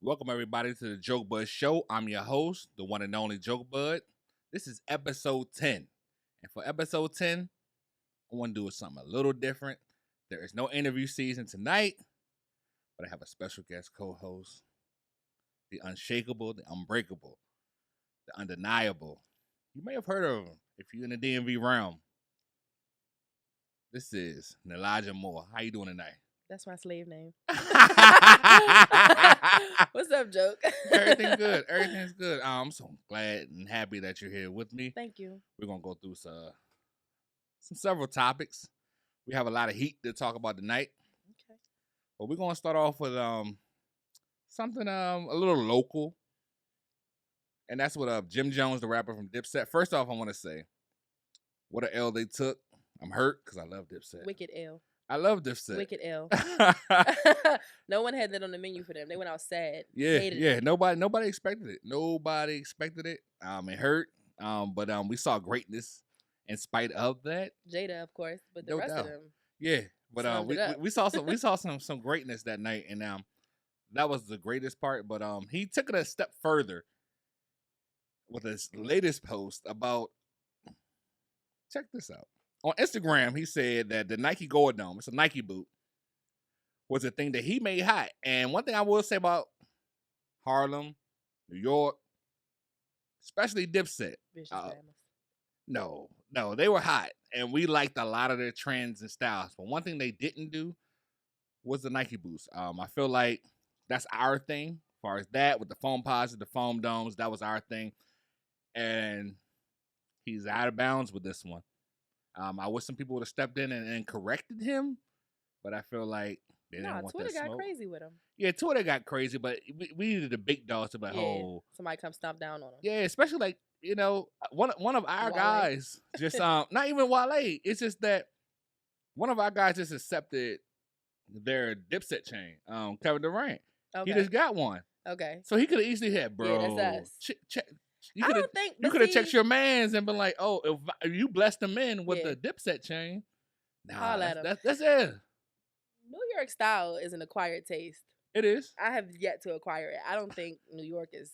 Welcome everybody to the Jokebudd Show. I'm your host, the one and only Jokebudd. This is episode 10. And for episode 10, I want to do something a little different. There is no interview season tonight, but I have a special guest co-host, the unshakable, the unbreakable, the undeniable. You may have heard of him if you're in the DMV realm. This is Nilaja Moore. How you doing tonight? That's my slave name. What's up, Joke? Everything's good. Everything's good. I'm so glad and happy that you're here with me. Thank you. We're gonna go through some several topics. We have a lot of heat to talk about tonight. Okay. But we're gonna start off with something a little local, and that's what Jim Jones, the rapper from Dipset. First off, I want to say, what a L they took. I'm hurt because I love Dipset. Wicked L. I love Dipset. Wicked L. No one had that on the menu for them. They went out sad. Yeah. Nobody expected it. Nobody expected it. It hurt. But we saw greatness in spite of that. Jada, of course, but the rest of them. Yeah, but we saw some greatness that night, and that was the greatest part. But he took it a step further with his latest post about. Check this out. On Instagram, he said that the Nike Gold-Dome, it's a Nike boot, was a thing that he made hot. And one thing I will say about Harlem, New York, especially Dipset. No, they were hot. And we liked a lot of their trends and styles. But one thing they didn't do was the Nike boots. I feel like that's our thing. As far as that, with the foam pods, the foam domes, that was our thing. And he's out of bounds with this one. I wish some people would have stepped in and corrected him, but I feel like they didn't want Twitter that smoke. got crazy with him. Yeah, Twitter got crazy, but we needed the big dogs to be like, oh, somebody come stomp down on him. Yeah, especially like one of our guys just not even Wale. It's just that one of our guys just accepted their Dipset chain. Kevin Durant. Okay. He just got one. Okay. So he could have easily had, bro. Yeah, that's us. You could have checked your mans and been like, oh, if you blessed them in with the Dipset chain, that's it. New York style is an acquired taste. It is. I have yet to acquire it. I don't think New York is.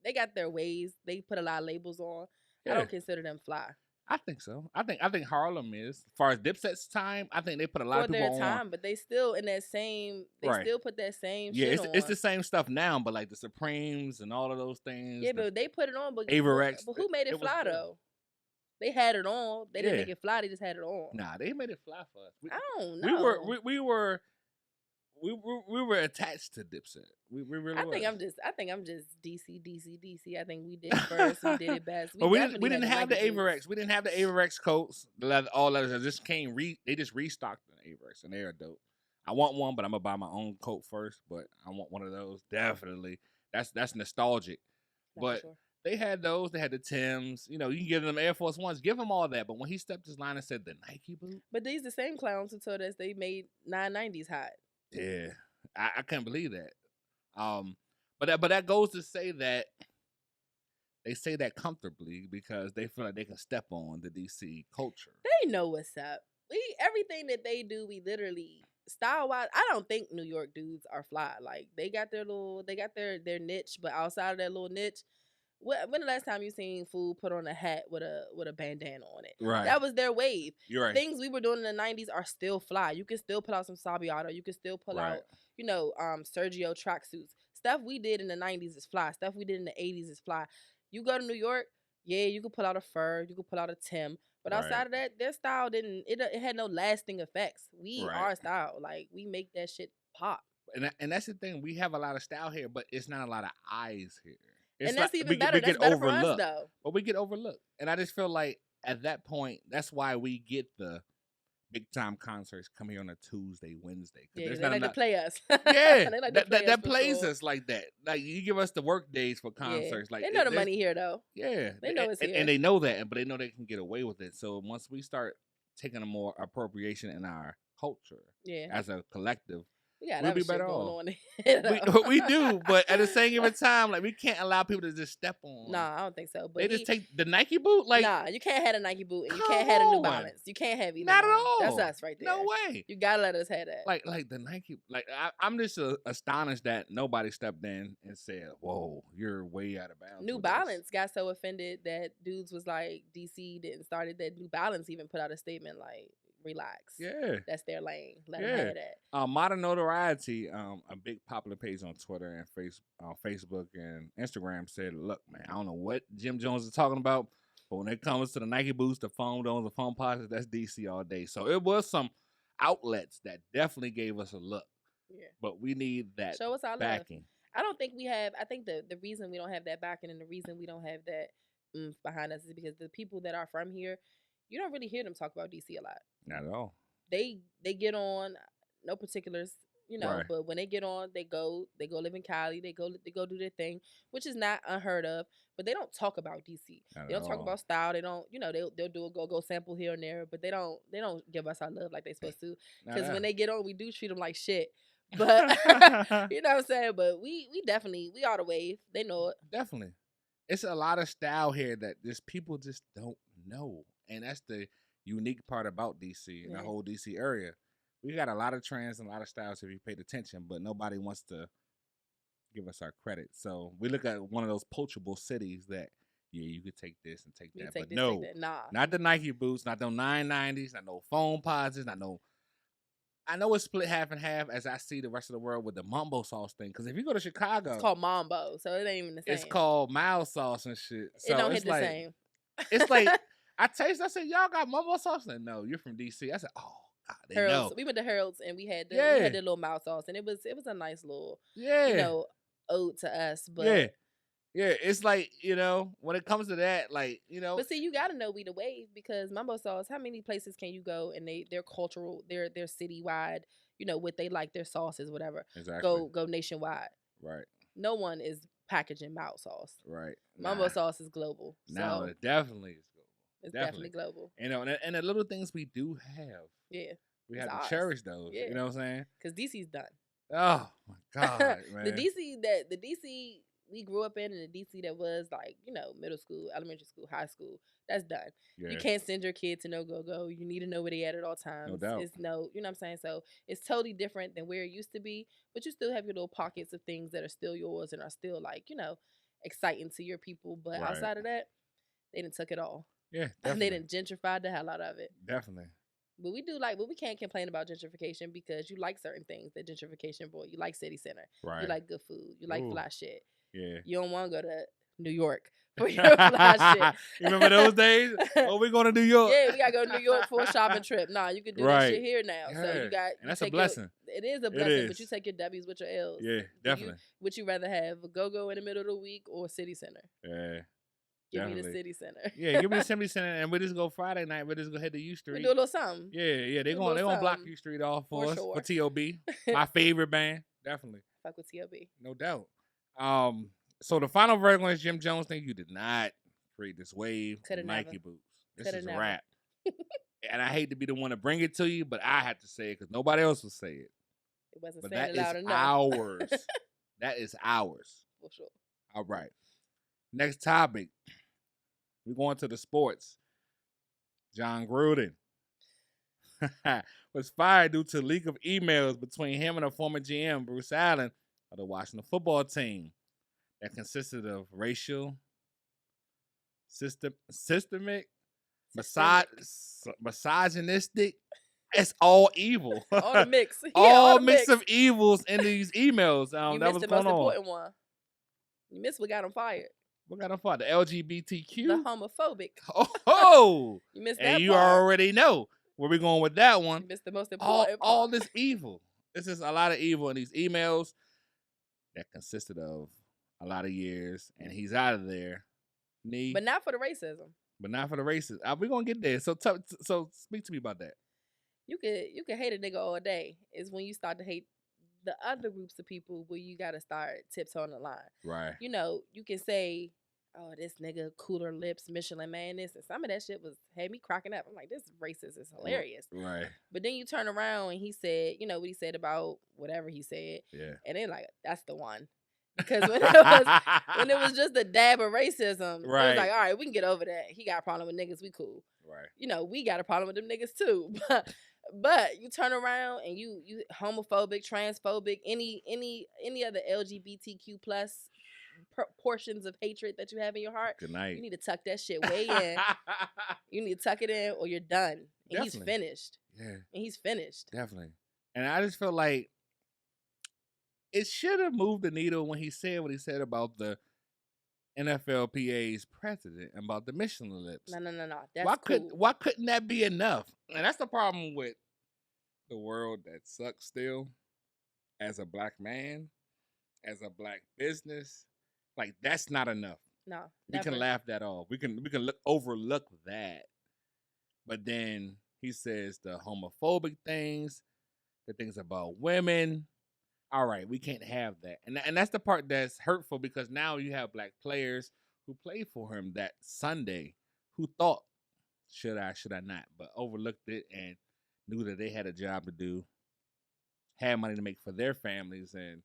They got their ways. They put a lot of labels on. Yeah. I don't consider them fly. I think so. I think Harlem is. As far as Dipset's time, I think they put a lot of people on. For their time, but they still in that same. They still put that same. Yeah, shit it's the same stuff now, but like the Supremes and all of those things. Yeah, but they put it on. But Avirex. But who made it fly though? They had it on. They didn't make it fly. They just had it on. Nah, they made it fly for us. I don't know. We were attached to Dipset. We really. I think I'm just DC. I think we did it first. We did it best. But we didn't have the Avirex. We didn't have the Avirex coats. All leathers just came. They just restocked the Avirex, and they are dope. I want one, but I'm gonna buy my own coat first. But I want one of those definitely. That's nostalgic. But sure. They had those. They had the Timbs. You can give them Air Force Ones. Give them all that. But when he stepped his line and said the Nike boot. But these the same clowns who told us they made 990s hot. Yeah, I can't believe that. But that goes to say that they say that comfortably because they feel like they can step on the DC culture. They know what's up. Everything that they do, we literally style wise. I don't think New York dudes are fly. Like they got their niche, but outside of that little niche. When the last time you seen Fool put on a hat with a bandana on it? Right. That was their wave. You're right. Things we were doing in the 90s are still fly. You can still pull out some Sabiato. You can still pull out, Sergio tracksuits. Stuff we did in the 90s is fly. Stuff we did in the 80s is fly. You go to New York, yeah, you can pull out a fur. You can pull out a Tim. But outside of that, their style it had no lasting effects. Our style. Like, we make that shit pop. And that's the thing. We have a lot of style here, but it's not a lot of eyes here. And that's even better. That's better for us, though. But we get overlooked. And I just feel like at that point, that's why we get the big time concerts come here on a Tuesday, Wednesday. Yeah, they like to play us. Yeah, that plays us like that. Like you give us the work days for concerts. Like they know the money here, though. Yeah, they know it's here, and they know that, but they know they can get away with it. So once we start taking a more appropriation in our culture, as a collective. We got we'll other be shit better going off. on. We do, but at the same given time, like we can't allow people to just step on. Nah, I don't think so. But they just take the Nike boot. Like, nah, you can't have a Nike boot and you come can't have a New on. Balance. You can't have either Not one. at all. That's us right there. No way. You gotta let us have that. Like the Nike. Like I'm just astonished that nobody stepped in and said, "Whoa, you're way out of bounds." New Balance got so offended that dudes was like, DC didn't start it. That New Balance even put out a statement like, relax. Yeah. That's their lane. Let them have that. Modern Notoriety, a big popular page on Twitter and Facebook and Instagram said, look, man, I don't know what Jim Jones is talking about, but when it comes to the Nike boots, the foam domes, the foam posits, that's DC all day. So it was some outlets that definitely gave us a look. Yeah. But we need that Show us our backing. Love. I don't think we have, I think the reason we don't have that backing and the reason we don't have that behind us is because the people that are from here, you don't really hear them talk about DC a lot. Not at all. They get on, no particulars, you know, Right. but when they get on, they go live in Cali, they go do their thing, which is not unheard of, but they don't talk about DC. They don't talk about style. They don't, you know, they'll do a go sample here and there, but they don't give us our love like they supposed to. Because when they get on, we do treat them like shit. But you know what I'm saying? But we definitely, we are the wave. They know it. Definitely. It's a lot of style here that just people just don't know. And that's the unique part about DC and the whole DC area. We got a lot of trends and a lot of styles if you paid attention, but nobody wants to give us our credit. So we look at one of those poachable cities that, yeah, you could take this and take that. But no, nah. Not the Nike boots, not no 990s, not no foam posits, not no. I know it's split half and half as I see the rest of the world with the mumbo sauce thing. Because if you go to Chicago, it's called Mambo, so it ain't even the same. It's called mild sauce and shit. So it don't hit the same. It's like I tasted. I said, "Y'all got mumbo sauce?" And no, you're from DC. I said, "Oh God, they know." We went to Harold's and we had the little mild sauce, and it was a nice little you know, ode to us. But yeah, it's like, you know, when it comes to that, like, you know. But see, you gotta know we the wave, because mumbo sauce, how many places can you go and they're cultural, they're citywide, you know, what they like, their sauces, whatever. Exactly. Go nationwide. Right. No one is packaging mild sauce. Right. Mumbo sauce is global. No, it definitely is global. It's definitely global. You know, and the little things we do have. Yeah. We have to cherish those. Yeah. You know what I'm saying? Because DC's done. Oh my God, man. the DC we grew up in, and the DC that was like, you know, middle school, elementary school, high school, that's done. Yeah. You can't send your kid to no go-go. You need to know where they at all times. No doubt. You know what I'm saying? So it's totally different than where it used to be, but you still have your little pockets of things that are still yours and are still, like, you know, exciting to your people. But outside of that, they done took it all. Yeah, definitely. And they done gentrified the hell out of it. Definitely. But we can't complain about gentrification, because you like certain things that gentrification brought. You like city center. Right. You like good food. You like fly shit. Yeah. You don't want to go to New York for your fly shit. You remember those days? Oh, we going to New York. Yeah, we got to go to New York for a shopping trip. Nah, you can do that shit here now. Yeah. So you got. And that's a blessing. It is a blessing, but you take your W's with your L's. Yeah, definitely. Would you rather have a go-go in the middle of the week or city center? Yeah. Give me the city center. Yeah, give me the city center, and we just go Friday night. We just go head to U Street. We do a little something. Yeah. They gonna block U Street off for us for T.O.B. My favorite band, definitely. Fuck with T.O.B. No doubt. So the final verdict on this Jim Jones thing, you did not create this wave of Nike boots. This is a wrap. And I hate to be the one to bring it to you, but I had to say it because nobody else will say it. It wasn't but saying that it loud is enough. Ours. That is ours. For sure. All right. Next topic. We're going to the sports. John Gruden was fired due to leak of emails between him and a former GM, Bruce Allen, of the Washington football team that consisted of racial, systemic, misogynistic. It's all evil. All the mix. all mix of evils in these emails. You that missed was the going most on. important one. You missed what got him fired. What got him fired? The LGBTQ? The homophobic. Oh! You missed that And you part. already know where we're going with that one. You missed the most important part. All this evil. This is a lot of evil in these emails that consisted of a lot of years, and he's out of there. But not for the racism. But not for the racism. We're going to get there. So speak to me about that. You could hate a nigga all day. It's when you start to hate the other groups of people where you got to start tiptoeing the line. Right. You know, you can say, oh, this nigga cooler lips, Michelin man, this, and some of that shit had me cracking up. I'm like, this racist is hilarious. Right. But then you turn around and he said, you know what he said about whatever he said. Yeah. And they're like, that's the one. Because when it was just a dab of racism, it was like, all right, we can get over that. He got a problem with niggas, we cool. Right. You know, we got a problem with them niggas too. But you turn around and you homophobic, transphobic, any other LGBTQ plus portions of hatred that you have in your heart. Good night. You need to tuck that shit way in. You need to tuck it in, or you're done. And Definitely. he's finished. Yeah. And he's finished. Definitely. And I just feel like it should have moved the needle when he said what he said about the NFLPA's president, about the Michelin lips. No. That's cool. Why couldn't that be enough? And that's the problem with the world that sucks still. As a black man, as a black business, like that's not enough. No, we can laugh that off. We can overlook that. But then he says the homophobic things, the things about women. All right, we can't have that. And that's the part that's hurtful, because now you have black players who played for him that Sunday who thought, should I not, but overlooked it and knew that they had a job to do, had money to make for their families, and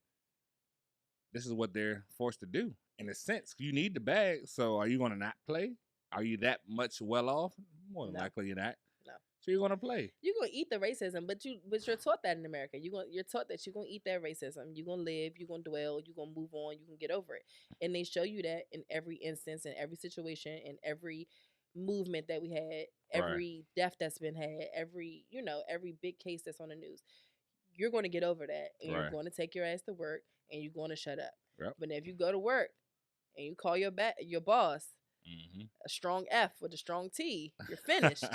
this is what they're forced to do. In a sense, you need the bag, so are you going to not play? Are you that much well off? More than likely you're not. No. So you're gonna play. You're gonna eat the racism, but you're taught that in America. You're taught that you're gonna eat that racism. You're gonna live. You're gonna dwell. You're gonna move on. You can get over it. And they show you that in every instance, in every situation, in every movement that we had, every death that's been had, every big case that's on the news. You're gonna get over that, and you're going to take your ass to work, and you're going to shut up. Yep. But if you go to work and you call your boss a strong F with a strong T, you're finished.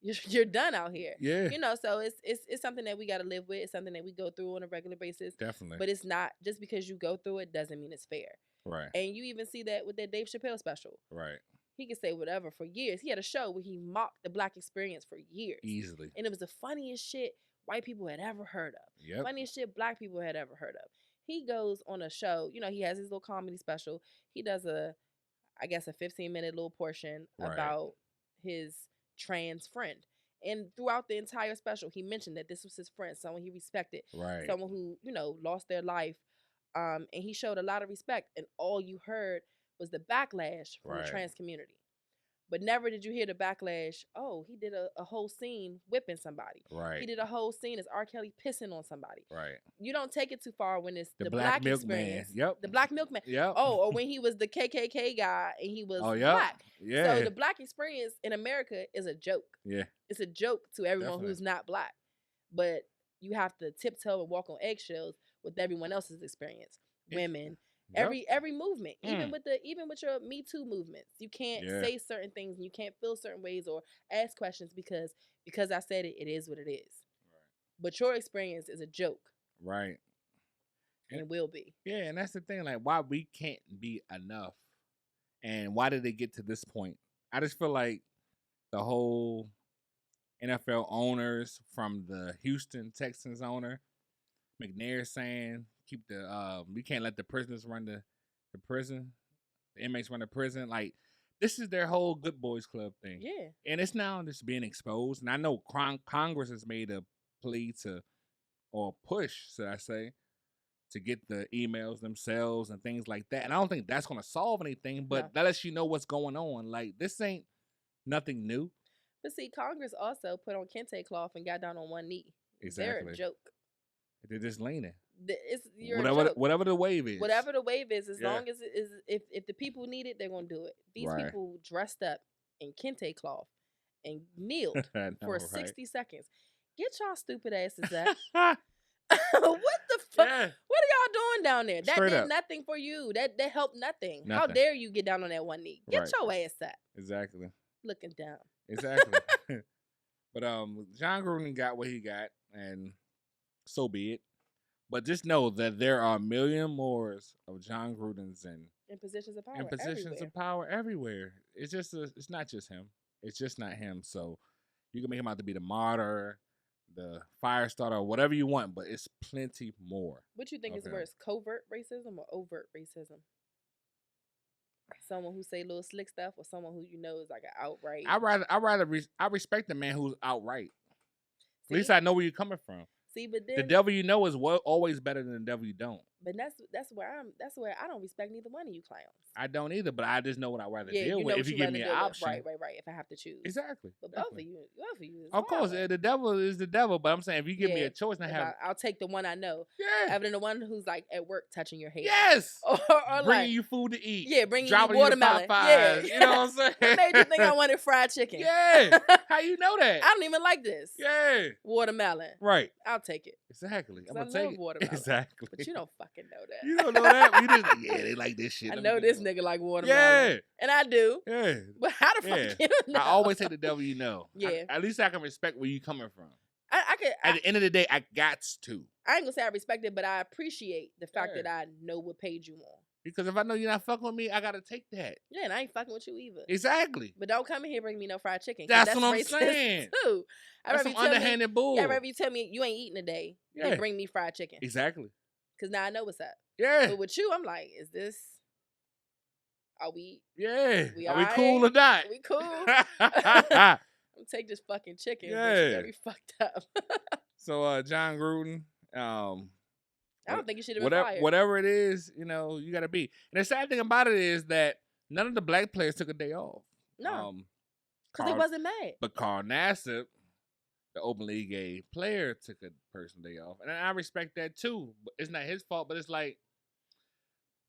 You're done out here. Yeah. So it's something that we got to live with. It's something that we go through on a regular basis. Definitely. But it's not, just because you go through it doesn't mean it's fair. Right. And you even see that with that Dave Chappelle special. Right. He could say whatever for years. He had a show where he mocked the black experience for years. Easily. And it was the funniest shit white people had ever heard of. Yep. Funniest shit black people had ever heard of. He goes on a show, he has his little comedy special. He does a 15-minute little portion about his trans friend. And throughout the entire special, he mentioned that this was his friend, someone he respected, someone who, lost their life. And he showed a lot of respect. And all you heard was the backlash from the trans community. But never did you hear the backlash, oh, he did a whole scene whipping somebody. Right. He did a whole scene as R. Kelly pissing on somebody. Right. You don't take it too far when it's the black experience. Yep. The black milkman. Yep. Oh, or when he was the KKK guy and he was black. Yeah. So the black experience in America is a joke. Yeah. It's a joke to everyone who's not black. But you have to tiptoe and walk on eggshells with everyone else's experience. Women. Yep. Every movement, even with your Me Too movements, you can't say certain things and you can't feel certain ways or ask questions because I said it. It is what it is. Right. But your experience is a joke. Right. And it will be. Yeah, and that's the thing. Like, why we can't be enough, and why did it get to this point? I just feel like the whole NFL owners, from the Houston Texans owner, McNair, saying, keep we can't let the prisoners run the prison, the inmates run the prison. Like, this is their whole Good Boys Club thing. Yeah. And it's now just being exposed. And I know Congress has made a plea or push, should I say, to get the emails themselves and things like that. And I don't think that's going to solve anything, but that lets you know what's going on. Like, this ain't nothing new. But see, Congress also put on kente cloth and got down on one knee. Exactly. They're a joke. They're just leaning. Whatever the wave is. Whatever the wave is, as long as it is, if the people need it, they're gonna do it. These people dressed up in kente cloth and kneeled for 60 seconds. Get y'all stupid asses up. What the fuck? Yeah. What are y'all doing down there? That did nothing for you. That helped nothing. How dare you get down on that one knee? Get your ass up. Exactly. Looking down. Exactly. But John Gruden got what he got, and so be it. But just know that there are a million more of John Grudens in positions of power. Everywhere. It's just it's not just him. It's just not him. So you can make him out to be the martyr, the fire starter, whatever you want, but it's plenty more. What you think is worse, covert racism or overt racism? Someone who say little slick stuff, or someone who you know is like an outright. I respect the man who's outright. At least I know where you're coming from. See, but then the devil you know is always better than the devil you don't. But that's where I don't respect neither one of you clowns. I don't either, but I just know what I'd rather deal with if you give me an option. Right. If I have to choose. Exactly. But both of you is of course, the devil is the devil, but I'm saying if you give me a choice, I'll take the one I know. Yeah. Other than the one who's like at work touching your head. Yes. or bringing like, you food to eat. Yeah, bringing you watermelon. Yeah. You know what I'm saying? What made you think I wanted fried chicken? Yeah. How you know that? I don't even like this. Yeah. Watermelon. Right. I'll take it. Exactly. I'm gonna take watermelon. Exactly. But you don't fucking know that. You don't know that. You just like, yeah, they like this shit. I know this nigga like watermelon. Yeah. And I do. Yeah. But how the fuck you know? I always say the devil you know. Yeah. At least I can respect where you coming from. At the end of the day, I got to. I ain't gonna say I respect it, but I appreciate the fact that I know what page you on. Because if I know you're not fucking with me, I gotta take that. Yeah, and I ain't fucking with you either. Exactly. But don't come in here bringing me no fried chicken. That's what I'm saying. Too. That's some underhanded bull. Yeah, I'd rather you tell me you ain't eating today than bring me fried chicken. Exactly. Because now I know what's up. Yeah. But with you, I'm like, is this... Are we... Yeah. We Are we cool or not? We cool? I'm gonna take this fucking chicken. Yeah. But you gotta be fucked up. So, John Gruden... I don't think you should have been fired. Whatever it is, you know, you got to be. And the sad thing about it is that none of the black players took a day off. No. Because they wasn't mad. But Carl Nassib, the openly gay player, took a personal day off. And I respect that too. But it's not his fault, but it's like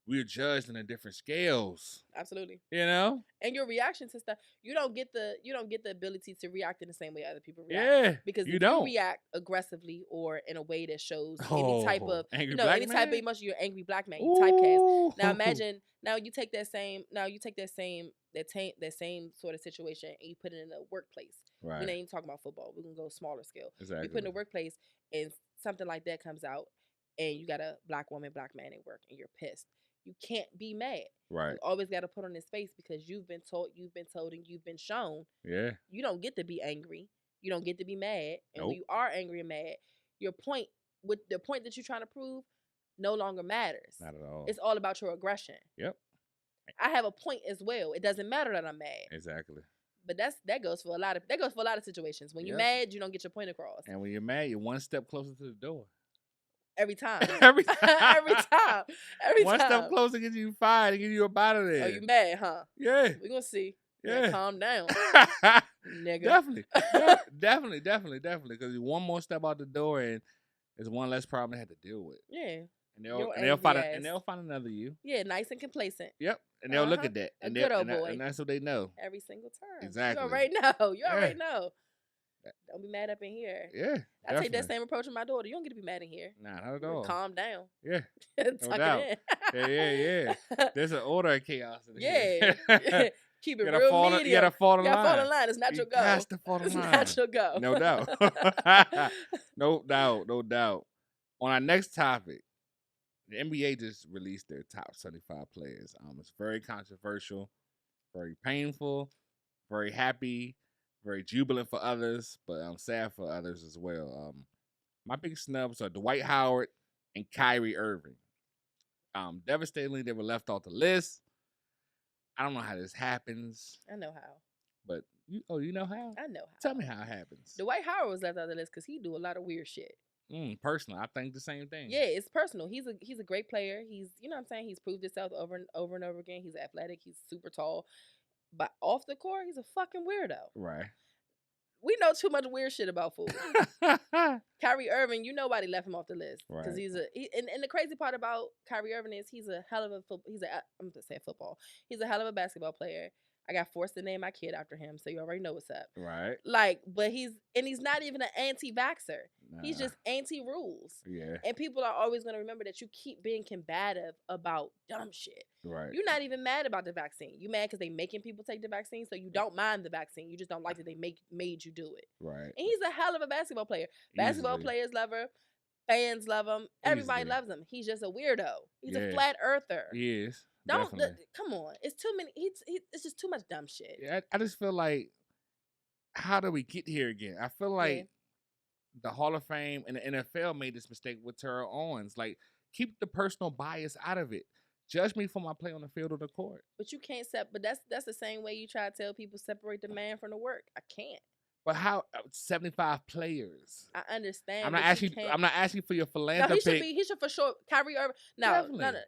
we're judged on the different scales. Absolutely. You know? And your reaction to stuff, you don't get the ability to react in the same way other people react. Yeah. Because you if don't. you react aggressively or in a way that shows any type of angry type of emotion, you're an angry black man, you typecast. Now imagine you take that same sort of situation and you put it in a workplace. Right. We're not even talking about football. We're gonna go smaller scale. Exactly. You put in a workplace and something like that comes out and you got a black woman, black man at work and you're pissed. You can't be mad. Right. You always got to put on his face because you've been told, and you've been shown. Yeah. You don't get to be angry. You don't get to be mad. And nope. when you are angry and mad, the point that you're trying to prove no longer matters. Not at all. It's all about your aggression. Yep. I have a point as well. It doesn't matter that I'm mad. Exactly. But that goes for a lot of situations. When you're mad, you don't get your point across. And when you're mad, you're one step closer to the door. Every time. Every time. Every time. One step closer to get you fired and get you up out of there. Oh, you mad, huh? Yeah. We're going to see. Yeah. Calm down. Nigga. Definitely. Definitely. Because one more step out the door and there's one less problem they have to deal with. Yeah. And they'll find another you. Yeah, nice and complacent. Yep. And they'll look at that. And good old boy. And that's what they know. Every single time. Exactly. You already know. You already know. Don't be mad up in here. Yeah. I take that same approach with my daughter. You don't get to be mad in here. Nah, not at all. Calm down. Yeah. Tuck it in. Yeah. There's an order of chaos in here. Yeah. Keep it real medium. You gotta fall in line. You gotta fall in line. It's not your go. You have to fall in line. It's not your go. No doubt. No doubt. On our next topic, the NBA just released their top 75 players. It's very controversial, very painful, very happy, very jubilant for others, but I'm sad for others as well. My big snubs are Dwight Howard and Kyrie Irving. Devastatingly, they were left off the list. I don't know how this happens. I know how. But you know how? I know how. Tell me how it happens. Dwight Howard was left off the list because he do a lot of weird shit. Personal, I think the same thing. Yeah, it's personal. He's a great player. He's, you know what I'm saying? He's proved himself over and over again. He's athletic. He's super tall. But off the court, he's a fucking weirdo. Right. We know too much weird shit about food. Kyrie Irving, you know why they left him off the list. Because right. And the crazy part about Kyrie Irving is he's a hell of a I'm just saying football. He's a hell of a basketball player. I got forced to name my kid after him, so you already know what's up. Right. But he's not even an anti-vaxxer. Nah. He's just anti-rules. Yeah. And people are always going to remember that you keep being combative about dumb shit. Right. You're not even mad about the vaccine. You mad because they making people take the vaccine, so you don't mind the vaccine. You just don't like that they made you do it. Right. And he's a hell of a basketball player. Basketball players love her. Fans love him. Everybody loves him. He's just a weirdo. He's a flat earther. He is. Come on. It's too many. It's just too much dumb shit. Yeah, I just feel like, how do we get here again? I feel like the Hall of Fame and the NFL made this mistake with Terrell Owens. Like, keep the personal bias out of it. Judge me for my play on the field or the court. But you can't but that's the same way you try to tell people separate the man from the work. I can't. But how 75 players? I understand. I'm not asking for your philanthropy. No, he should for sure. Kyrie Irving. No.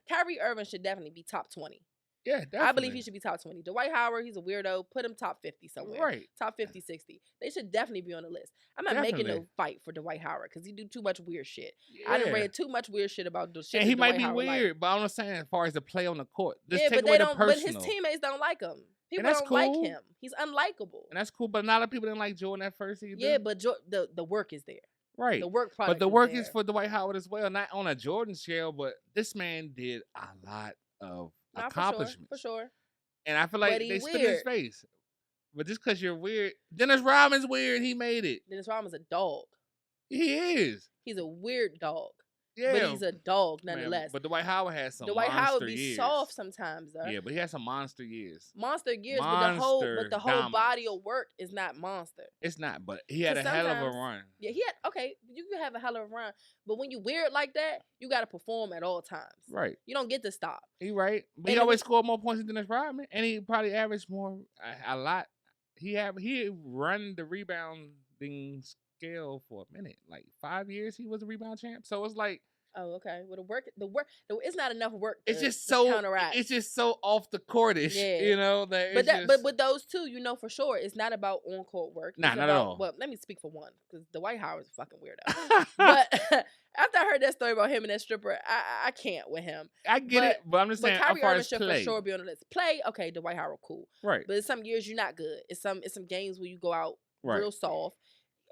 Kyrie Irving should definitely be top 20. Yeah, definitely. I believe he should be top 20. Dwight Howard, he's a weirdo. Put him top 50 somewhere. Right. Top 50, 60. They should definitely be on the list. I'm not making no fight for Dwight Howard because he do too much weird shit. Yeah. I done read too much weird shit about the shit. And he might be weird, but I'm not saying as far as the play on the court. Just take but away the personal. But his teammates don't like him. People don't like him. He's unlikable. And that's cool, but not a lot of people didn't like Jordan at first either. Yeah, but the work is there. Right. The work product. But the work is for Dwight Howard as well, not on a Jordan scale, but this man did a lot of accomplishments. For sure. And I feel like they spit in his face. But just because you're weird. Dennis Rodman's weird. He made it. Dennis Rodman's a dog. He is. He's a weird dog. Yeah. But he's a dog nonetheless. But Dwight Howard has some Dwight monster Howard be years. soft sometimes, though. Yeah, but he has some monster years. But the whole body of work is not monster. It's not, but he had a hell of a run. Yeah, you can have a hell of a run, but when you weird like that, you got to perform at all times. Right. You don't get to stop. He right. But he always scored more points than Dennis Rodman, and he probably averaged more a lot. He run the rebounding scale for a minute, like 5 years. He was a rebound champ, so it's like. Oh, okay. Well, it's not enough work. It's just so counteract. It's just so off the courtish, you know. But with those two, you know for sure, it's not about on court work. Nah, not at all. Well, let me speak for one, because Dwight Howard's a fucking weirdo. But after I heard that story about him and that stripper, I can't with him. I get it, but I'm just saying. Kyrie Irving should for sure be on the list. Play, okay. Dwight Howard, cool. Right. But in some years you're not good. It's some games where you go out real soft.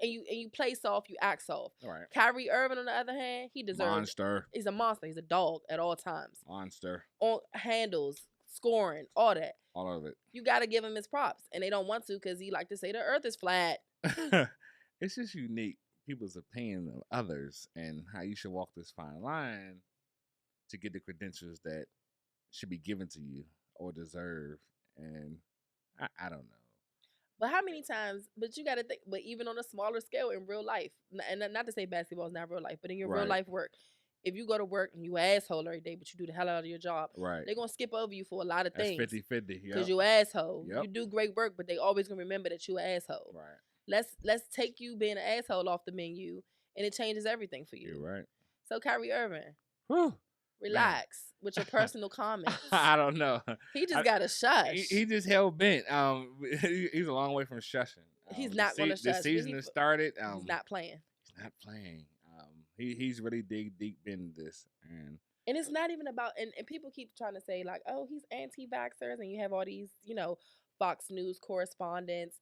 And you play soft, you act soft. Right. Kyrie Irving, on the other hand, he deserves monster. He's a monster. He's a dog at all times. Monster. On handles, scoring, all that. All of it. You got to give him his props, and they don't want to because he like to say the earth is flat. It's just unique, people's opinion of others and how you should walk this fine line to get the credentials that should be given to you or deserve. And I don't know. But how many times, but you got to think, but even on a smaller scale in real life, and not to say basketball is not real life, but in your real life work, if you go to work and you asshole every day, but you do the hell out of your job, they're going to skip over you for a lot of things. That's 50-50. Because you asshole. Yep. You do great work, but they always going to remember that you an asshole. Right. Let's take you being an asshole off the menu, and it changes everything for you. You're right. So Kyrie Irving. Whew. Relax with your personal comments. I don't know. He just got a shush. He just hell bent. He's a long way from shushing. He's not going to shush. The season has started. He's not playing. He's not playing. He's really dig deep in this, and it's not even about. And people keep trying to say like, oh, he's anti-vaxxers, and you have all these, Fox News correspondents,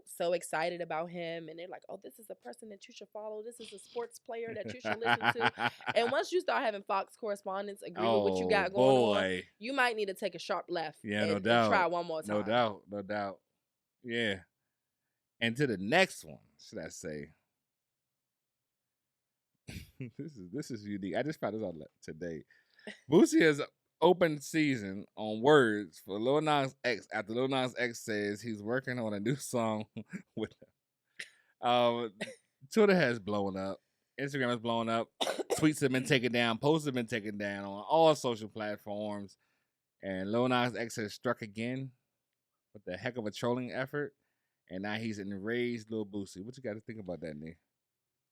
so excited about him, and they're like, oh, this is a person that you should follow. This is a sports player that you should listen to. And once you start having Fox correspondents agree with what you got going on, you might need to take a sharp left. Yeah, and, no doubt. And try one more time. No doubt. Yeah. And to the next one, should I say? This is unique. I just found this out today. Boosie has open season on words for Lil Nas X after Lil Nas X says he's working on a new song with him. Twitter has blown up. Instagram has blown up. Tweets have been taken down. Posts have been taken down on all social platforms. And Lil Nas X has struck again with a heck of a trolling effort. And now he's enraged Lil Boosie. What you got to think about that, Nick?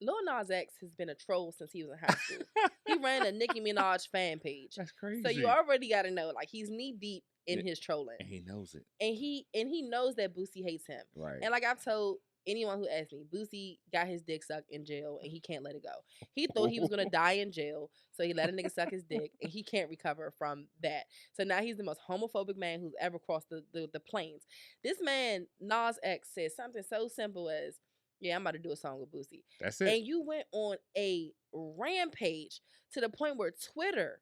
Lil Nas X has been a troll since he was in high school. He ran a Nicki Minaj fan page. That's crazy. So you already got to know, like, he's knee deep in his trolling, and he knows it. And he knows that Boosie hates him. Right. And like I've told anyone who asked me, Boosie got his dick sucked in jail, and he can't let it go. He thought he was gonna die in jail, so he let a nigga suck his dick, and he can't recover from that. So now he's the most homophobic man who's ever crossed the plains. This man Nas X said something so simple as, yeah, I'm about to do a song with Boosie. That's it. And you went on a rampage to the point where Twitter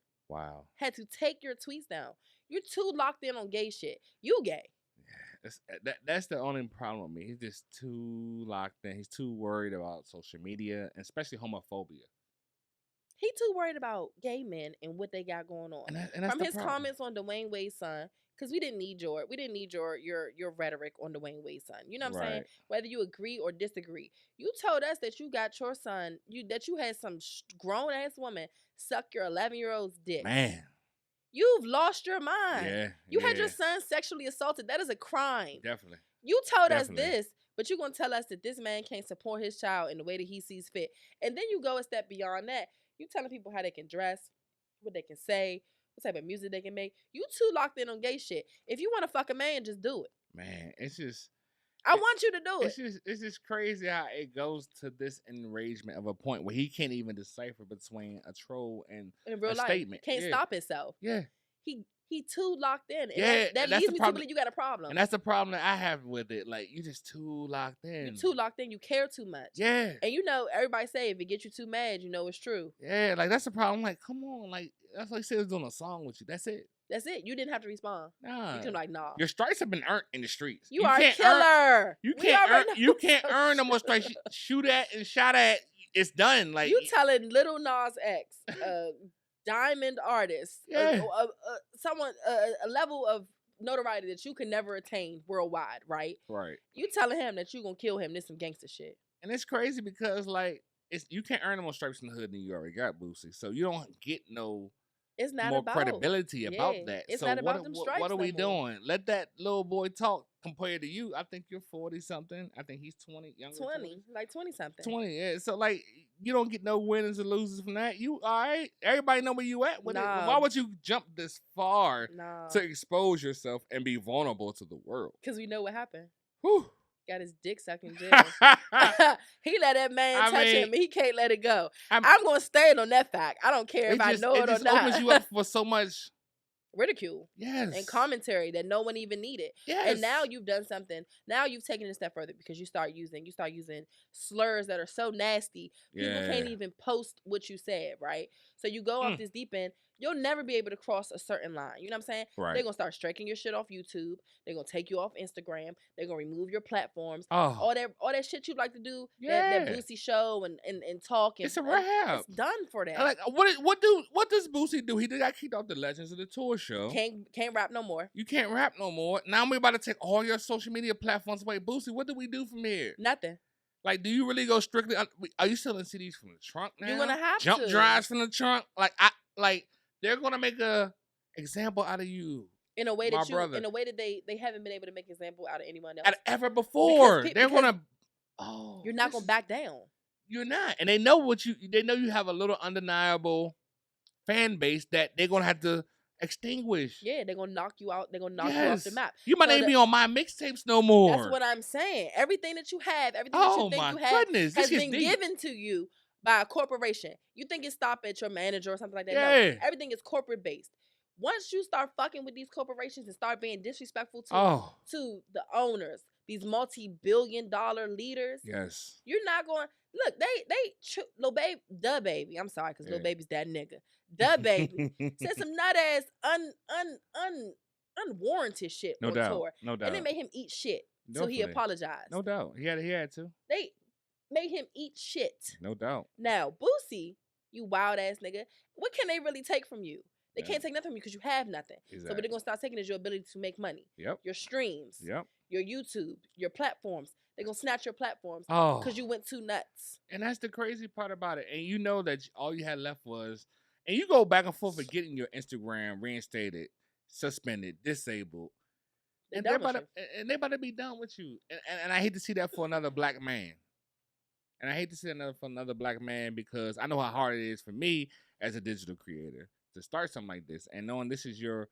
had to take your tweets down. You're too locked in on gay shit. You gay. That's the only problem with me. He's just too locked in. He's too worried about social media, and especially homophobia. He too worried about gay men and what they got going on. And that's from his problem. Comments on Dwayne Wade's son, because we didn't need your rhetoric on Dwayne Wade's son. You know what I'm saying? Whether you agree or disagree, you told us that you got your son, that you had some grown ass woman suck your 11-year-old's dick. Man, you've lost your mind. Yeah. You had your son sexually assaulted. That is a crime. Definitely. You told us this, but you're going to tell us that this man can't support his child in the way that he sees fit. And then you go a step beyond that. You telling people how they can dress, what they can say, what type of music they can make. You too locked in on gay shit. If you want to fuck a man, just do it. Man, it's just... I want you to do it. It's just crazy how it goes to this enragement of a point where he can't even decipher between a troll and in real a life. statement. Can't stop himself. Yeah. He too locked in. And that leads me to believe you got a problem. And that's the problem that I have with it. Like, you just too locked in. You're too locked in. You care too much. Yeah. And you know, everybody say if it gets you too mad, you know it's true. Yeah, like that's the problem. Like, come on, like that's like he was doing a song with you. That's it. That's it. You didn't have to respond. Nah. You can like, nah. Your stripes have been earned in the streets. You are a killer. You can't earn no more stripes. Shoot at and shot at. It's done. Like, you telling Lil Nas X, diamond artist, someone a level of notoriety that you can never attain worldwide, right? Right. You telling him that you gonna kill him? This some gangster shit. And it's crazy because like you can't earn no more stripes in the hood than you already got, Boosie. So you don't get no. It's not more about credibility about that. It's so not about them stripes. What are we doing? Let that little boy talk compared to you. I think you're 40 something. I think he's 20, younger. 20, like 20 something. 20, yeah. So like you don't get no winners or losers from that. You all right? Everybody know where you at with it. Why would you jump this far to expose yourself and be vulnerable to the world? Because we know what happened. Whew. Got his dick sucked in jail. He let that man touch him. He can't let it go. I'm going to stand on that fact. I don't care if I know it or not. It just opens you up for so much ridicule. Yes. And commentary that no one even needed. Yes. And now you've done something. Now you've taken it a step further because you start using slurs that are so nasty. People can't even post what you said, right? So you go off this deep end. You'll never be able to cross a certain line. You know what I'm saying? Right. They're going to start striking your shit off YouTube. They're going to take you off Instagram. They're going to remove your platforms. Oh. All that shit you like to do, that Boosie show and talk. And, it's a wrap. It's done for that. Like, what does Boosie do? He got kicked off the Legends of the Tour show. Can't rap no more. You can't rap no more. Now we're about to take all your social media platforms away. Boosie, what do we do from here? Nothing. Like, do you really go strictly? Are you selling CDs from the trunk now? You're gonna have jump drives from the trunk. They're gonna make a example out of you. In a way that they haven't been able to make an example out of anyone else ever before. They're gonna. You're not gonna back down. You're not, and they know They know you have a little undeniable fan base that they're gonna have to extinguish. Yeah, they're gonna knock you out. They're gonna knock you off the map. You might not even be on my mixtapes no more. That's what I'm saying. Everything that you have, everything that you think you have, has been given to you by a corporation. You think it stop at your manager or something like that? Yeah. No, everything is corporate based. Once you start fucking with these corporations and start being disrespectful to the owners, these multi-billion-dollar leaders, yes, you're not going. Look, Lil Baby, the baby. I'm sorry, because Lil Baby's that nigga. The baby said some nut ass unwarranted shit on tour. No doubt. And they made him eat shit. So he apologized. No doubt. He had to. They made him eat shit. No doubt. Now, Boosie, you wild ass nigga, what can they really take from you? They can't take nothing from you because you have nothing. Exactly. So what they're gonna start taking is your ability to make money. Yep. Your streams. Yep. Your YouTube. Your platforms. They're gonna snatch your platforms because you went too nuts. And that's the crazy part about it. And you know that all you had left was, and you go back and forth with getting your Instagram reinstated, suspended, disabled. And they're about to be done with you. And I hate to see that for another black man. And I hate to see that for another black man because I know how hard it is for me as a digital creator to start something like this. And knowing this is your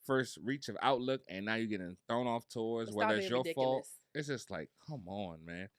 first reach of outlook and now you're getting thrown off tours, whether it's your fault. It's just like, come on, man.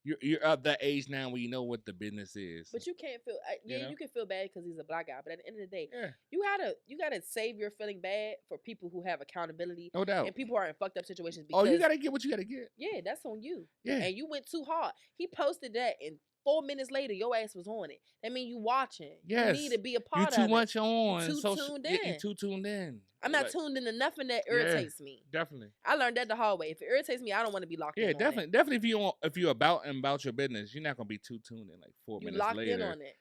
You're of that age now where you know what the business is. But you can't feel. You can feel bad because he's a black guy. But at the end of the day, yeah. you gotta save your feeling bad for people who have accountability. No doubt. And people who are in fucked up situations. Because, you gotta get what you gotta get. Yeah, that's on you. Yeah. And you went too hard. He posted that, and 4 minutes later, your ass was on it. That means you watching. Yes. You need to be a part of it. You too much on. You tuned in. You too tuned in. I'm not tuned into nothing that irritates me. Definitely. I learned that the hard way. If it irritates me, I don't want to be locked in on definitely. it. Definitely if you're about your business, you're not gonna be too tuned in like 4 minutes later. You locked in on it.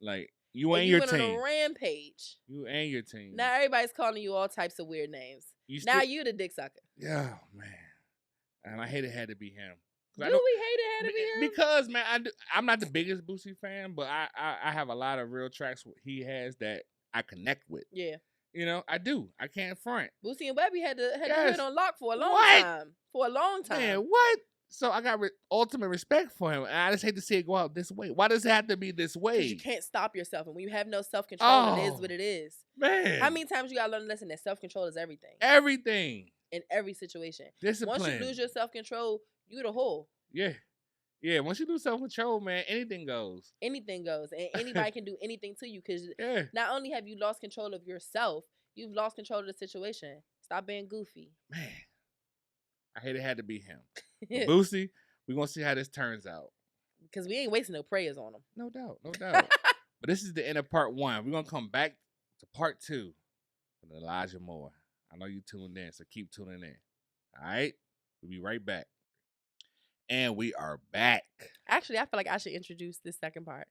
Like you and your team. You went on a rampage. You and your team. Now everybody's calling you all types of weird names. Now you the dick sucker. Yeah, man. And I hate it had to be him. Do we hate it had to be him? Because, man, I'm not the biggest Boosie fan, but I have a lot of real tracks he has that I connect with. Yeah. You know, I do. I can't front. Boosie and Webby had the hood on lock for a long time. For a long time. Man, what? So I got ultimate respect for him. And I just hate to see it go out this way. Why does it have to be this way? Because you can't stop yourself. And when you have no self-control, it is what it is. Man. How many times you got to learn the lesson that self-control is everything? Everything. In every situation. Discipline. Once you lose your self-control, you the whole. Yeah. Yeah, once you lose self-control, man, anything goes. Anything goes. And anybody can do anything to you. Because not only have you lost control of yourself, you've lost control of the situation. Stop being goofy. Man. I hate it had to be him. Boosie, we're going to see how this turns out. Because we ain't wasting no prayers on him. No doubt. No doubt. But this is the end of part 1. We're going to come back to part 2 with Nilaja Moore. I know you tuned in, so keep tuning in. All right? We'll be right back. And we are back. Actually, I feel like I should introduce this second part.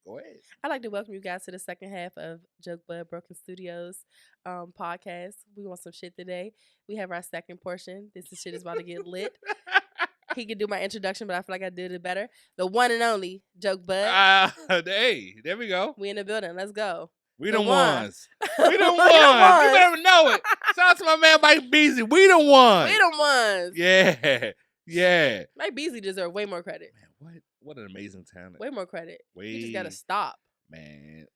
Go ahead. I'd like to welcome you guys to the second half of Jokebudd Broken Studios podcast. We want some shit today. We have our second portion. This shit is about to get lit. He could do my introduction, but I feel like I did it better. The one and only Jokebudd. Hey, there we go. We in the building. Let's go. We the ones. We the ones. You better know it. Shout out to my man Mike Beasley. We the ones. We the ones. Yeah. Yeah. Mike Beasley deserves way more credit. Man, what an amazing talent. Way more credit. He just gotta stop. Man,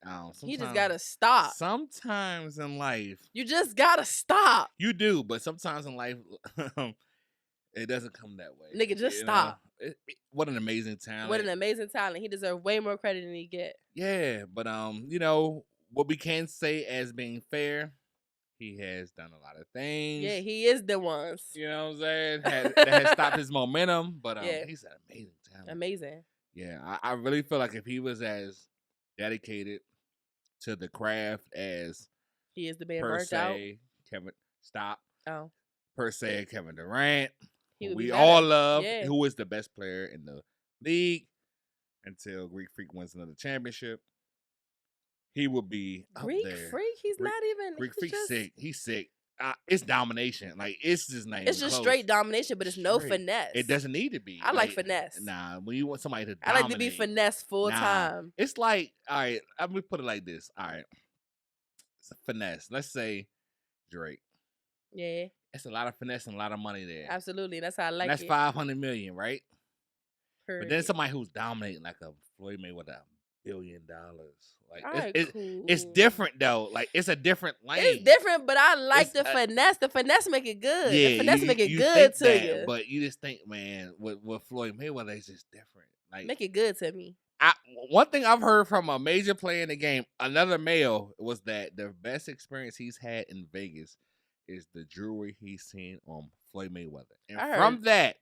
he just gotta stop. Sometimes in life, you just gotta stop. You do, but sometimes in life, it doesn't come that way. Nigga, just stop. What an amazing talent. What an amazing talent. He deserves way more credit than he get. Yeah, but you know what we can say as being fair. He has done a lot of things. Yeah, he is the ones. You know what I'm saying? That has stopped his momentum, but he's an amazing talent. Amazing. Yeah, I really feel like if he was as dedicated to the craft as he is the man per burnt se, out. Kevin, stop. Oh. Per se, Kevin Durant, who we all love, who is the best player in the league until Greek Freak wins another championship. He will be Greek up there. Freak? He's not even. Greek Freak sick. He's sick. It's domination. Like, it's just not. It's just straight domination, but it's no finesse. It doesn't need to be. I like finesse. Nah, when you want somebody to dominate, I like to be finesse full time. It's like, all right, I'm gonna put it like this. All right, it's a finesse. Let's say Drake. Yeah. It's a lot of finesse and a lot of money there. Absolutely. That's how I like it. That's $500 million, right? But then somebody who's dominating, like a Floyd Mayweather, $1 billion. Like it's different though. Like it's a different lane. It's different, but I like the finesse. The finesse make it good. Yeah, the finesse make it good to you. But you just think, man, with Floyd Mayweather, it's just different. Like make it good to me. One thing I've heard from a major player in the game, another male, was that the best experience he's had in Vegas is the jewelry he's seen on Floyd Mayweather. And from that,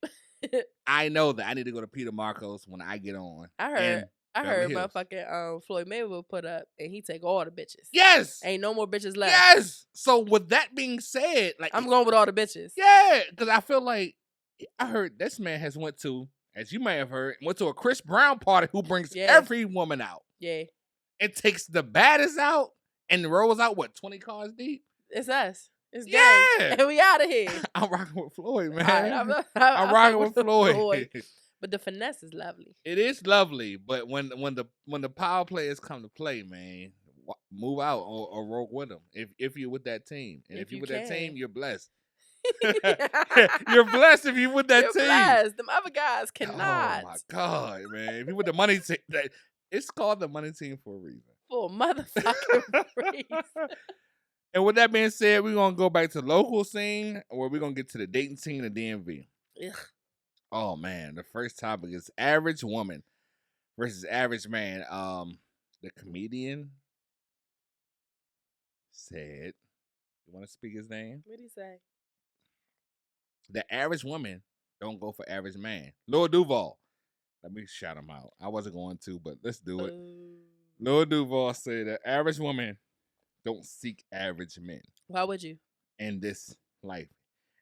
I know that I need to go to Peter Marcos when I get on. I heard motherfucking Floyd Mayweather put up and he take all the bitches. Yes. Ain't no more bitches left. Yes. So with that being said, like I'm going with all the bitches. Yeah, because I feel like I heard this man has went to, as you may have heard, went to a Chris Brown party who brings every woman out. Yeah. And takes the baddest out and rolls out 20 cars deep? It's us. It's gang. And we out of here. I'm rocking with Floyd, man. Right, I'm rocking with Floyd. But the finesse is lovely. It is lovely, but when the power players come to play, man, move out or roll with them. If you're with that team, and if you're with that team, you're blessed. You're blessed if you're with that team. Blessed. Them other guys cannot. Oh my God, man! If you're with the money team, it's called the money team for a reason. For a motherfucking reason. And with that being said, we're gonna go back to the local scene, or we're gonna get to the Dayton scene of DMV. Ugh. Oh man, the first topic is average woman versus average man. The comedian said, "You want to speak his name?" What did he say? The average woman don't go for average man. Lil Duval. Let me shout him out. I wasn't going to, but let's do it. Lil Duval said the average woman don't seek average men. Why would you? In this life.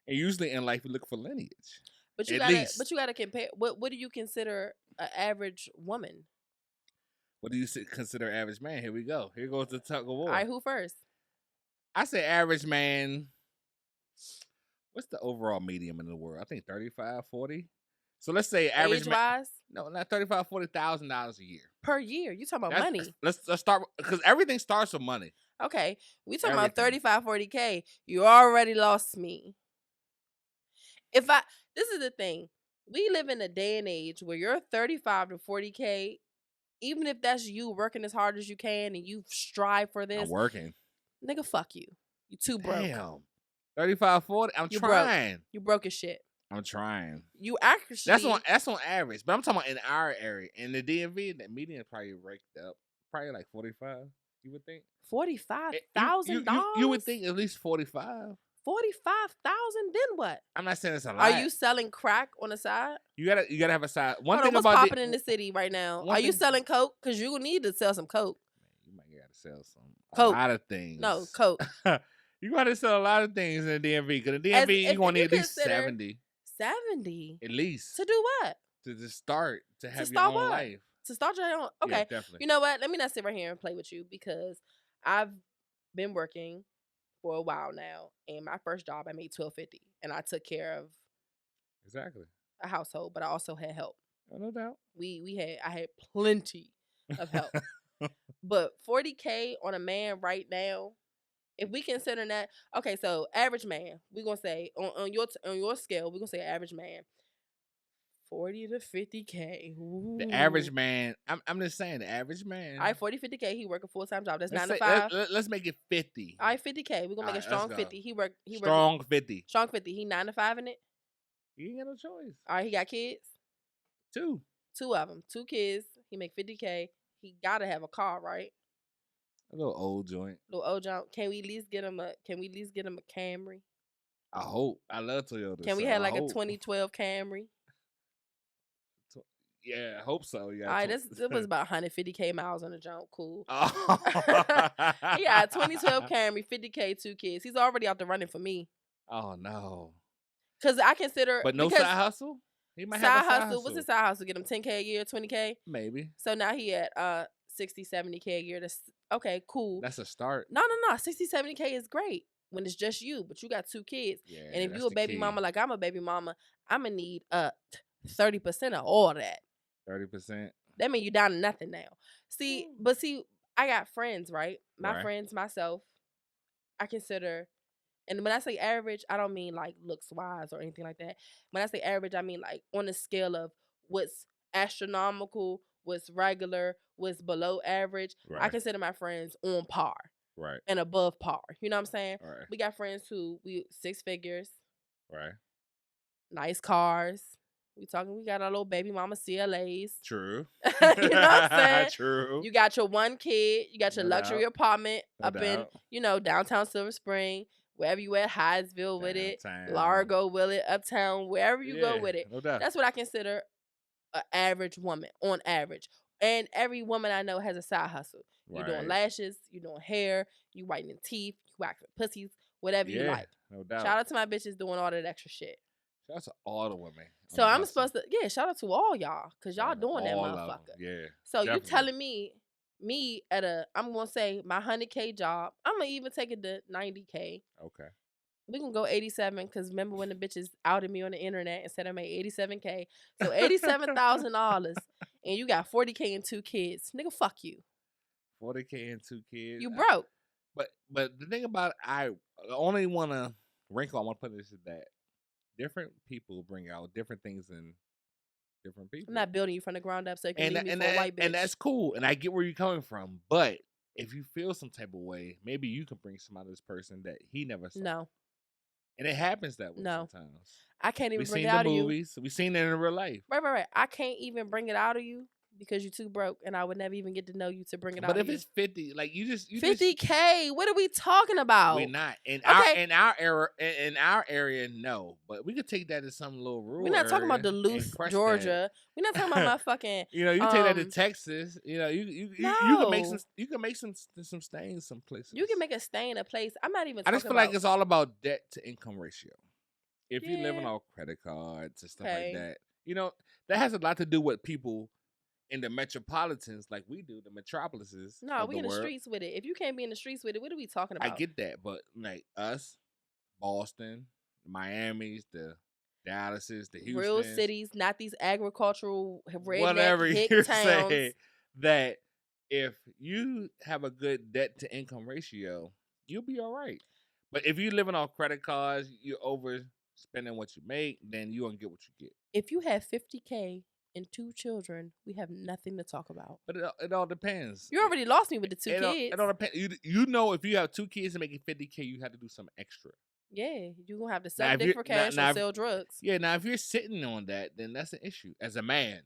And usually in life, you look for lineage. But you gotta compare. What do you consider an average woman? What do you consider average man? Here we go. Here goes the tug of war. All right, who first? I say average man. What's the overall medium in the world? I think 35, 40. So let's say average age-wise? No, not $35,000, $40,000 a year per year. You talking about money? Let's start because everything starts with money. Okay, we talking about 35, 40K. You already lost me. This is the thing. We live in a day and age where you're 35 to 40K, even if that's you working as hard as you can and you strive for this. I'm working. Nigga, fuck you. You too broke. Damn. 35, 40. I'm trying. You broke as shit. I'm trying. You actually. That's on average, but I'm talking about in our area. In the DMV, that median probably raked up. Probably like 45, you would think. $45,000? You would think at least 45. 45,000, then what? I'm not saying it's a lot. Are you selling crack on the side? You gotta have a side. What's popping in the city right now? Are you selling coke? Because you need to sell some coke. You might gotta sell some coke. A lot of things. No, coke. You gotta sell a lot of things in the DMV. Because the DMV, you're gonna need at least 70. 70? At least. To do what? To just start. To have your own life. To start your own. Okay. Yeah, definitely. You know what? Let me not sit right here and play with you because I've been working for a while now, and my first job I made $12.50, and I took care of a household, but I also had help. Oh, no doubt. I had plenty of help. But 40K on a man right now, if we consider that, okay, so average man, we're gonna say on your scale, we're gonna say average man, 40 to 50K. Ooh. The average man, I'm just saying the average man. All right, 40, 50K. He work a full-time job. That's 9 to 5. Let's make it 50. All right, 50K. We're gonna make a strong 50. He work strong 50. Strong 50. He 9 to 5 in it. You ain't got no choice. All right, he got kids. 2 of them. 2 kids. He make 50K. He gotta have a car, right? A little old joint. Can we at least get him a Camry? I hope. I love Toyota. Can we have like a 2012 Camry? Yeah, I hope so. Yeah. All right, it was about 150K miles on the jump. Cool. Oh. Yeah, 2012 Camry, 50K, 2 kids. He's already out the running for me. Oh no. Because I consider. But no side hustle. He might have a side hustle. What's his side hustle? Get him 10K a year, 20K. Maybe. So now he at 60, 70K a year. That's okay. Cool. That's a start. No. 60, 70K is great when it's just you, but you got 2 kids. Yeah, and if you a baby mama like I'm a baby mama, I'm gonna need 30% of all that. 30%. That means you down to nothing now. See, I got friends, right? My friends, myself, I consider, and when I say average, I don't mean like looks wise or anything like that. When I say average, I mean like on the scale of what's astronomical, what's regular, what's below average. I consider my friends on par. Right. And above par. You know what I'm saying? Right. We got friends who we 6 figures. Right. Nice cars. We got our little baby mama CLAs. True. You know what I'm saying? True. You got your 1 kid. You got your luxury apartment up in, downtown Silver Spring. Wherever you at, Hyattsville with it. Largo with it. Uptown. Wherever you go with it. No doubt. That's what I consider an average woman, on average. And every woman I know has a side hustle. You're doing lashes. You're doing hair. You whitening teeth. You waxing pussies. Whatever you like. No doubt. Shout out to my bitches doing all that extra shit. Shout out to all the women. So I'm supposed to, shout out to all y'all, because y'all doing that motherfucker. Yeah. So you telling me I'm going to say my 100K job, I'm going to even take it to 90K. Okay. We can go 87, because remember when the bitches outed me on the internet and said I made 87K. So $87,000, and you got 40K and 2 kids. Nigga, fuck you. 40K and 2 kids. You broke. But the thing about it, I only want to wrinkle I want to put this is that different people bring out different things in different people. I'm not building you from the ground up so you can leave me for a white bitch. And that's cool. And I get where you're coming from. But if you feel some type of way, maybe you can bring some out of this person that he never saw. No. And it happens that way sometimes. I can't even bring it out of you. We've seen it in real life. Right. I can't even bring it out of you because you're too broke, and I would never even get to know you to bring it out. But if it's 50, like you 50K, what are we talking about? We're not in our area. No, but we could take that to some little rural. We're not talking about Duluth, Georgia. We're not talking about my fucking. You take that to Texas. You can make some stains some places. You can make a stain a place. I'm not even. I just feel like it's all about debt to income ratio. If you're living off credit cards and stuff like that, that has a lot to do with people in the metropolitans like we do, the metropolises. No, we in the streets with it. If you can't be in the streets with it, what are we talking about? I get that, but like us, Boston, Miami's, the Dallases, the Houstons, real cities, not these agricultural redneck whatever hick you're towns. saying, that if you have a good debt to income ratio, you'll be all right. But if you're living off credit cards, you're overspending what you make, then you won't get what you get. If you have $50K and 2 children, we have nothing to talk about. But it all depends. You already lost me with the 2 kids. It all depends. You know, if you have 2 kids and making $50K, you have to do something extra. Yeah, you're going to have to sell dick for cash or sell drugs. Yeah, now if you're sitting on that, then that's an issue. As a man,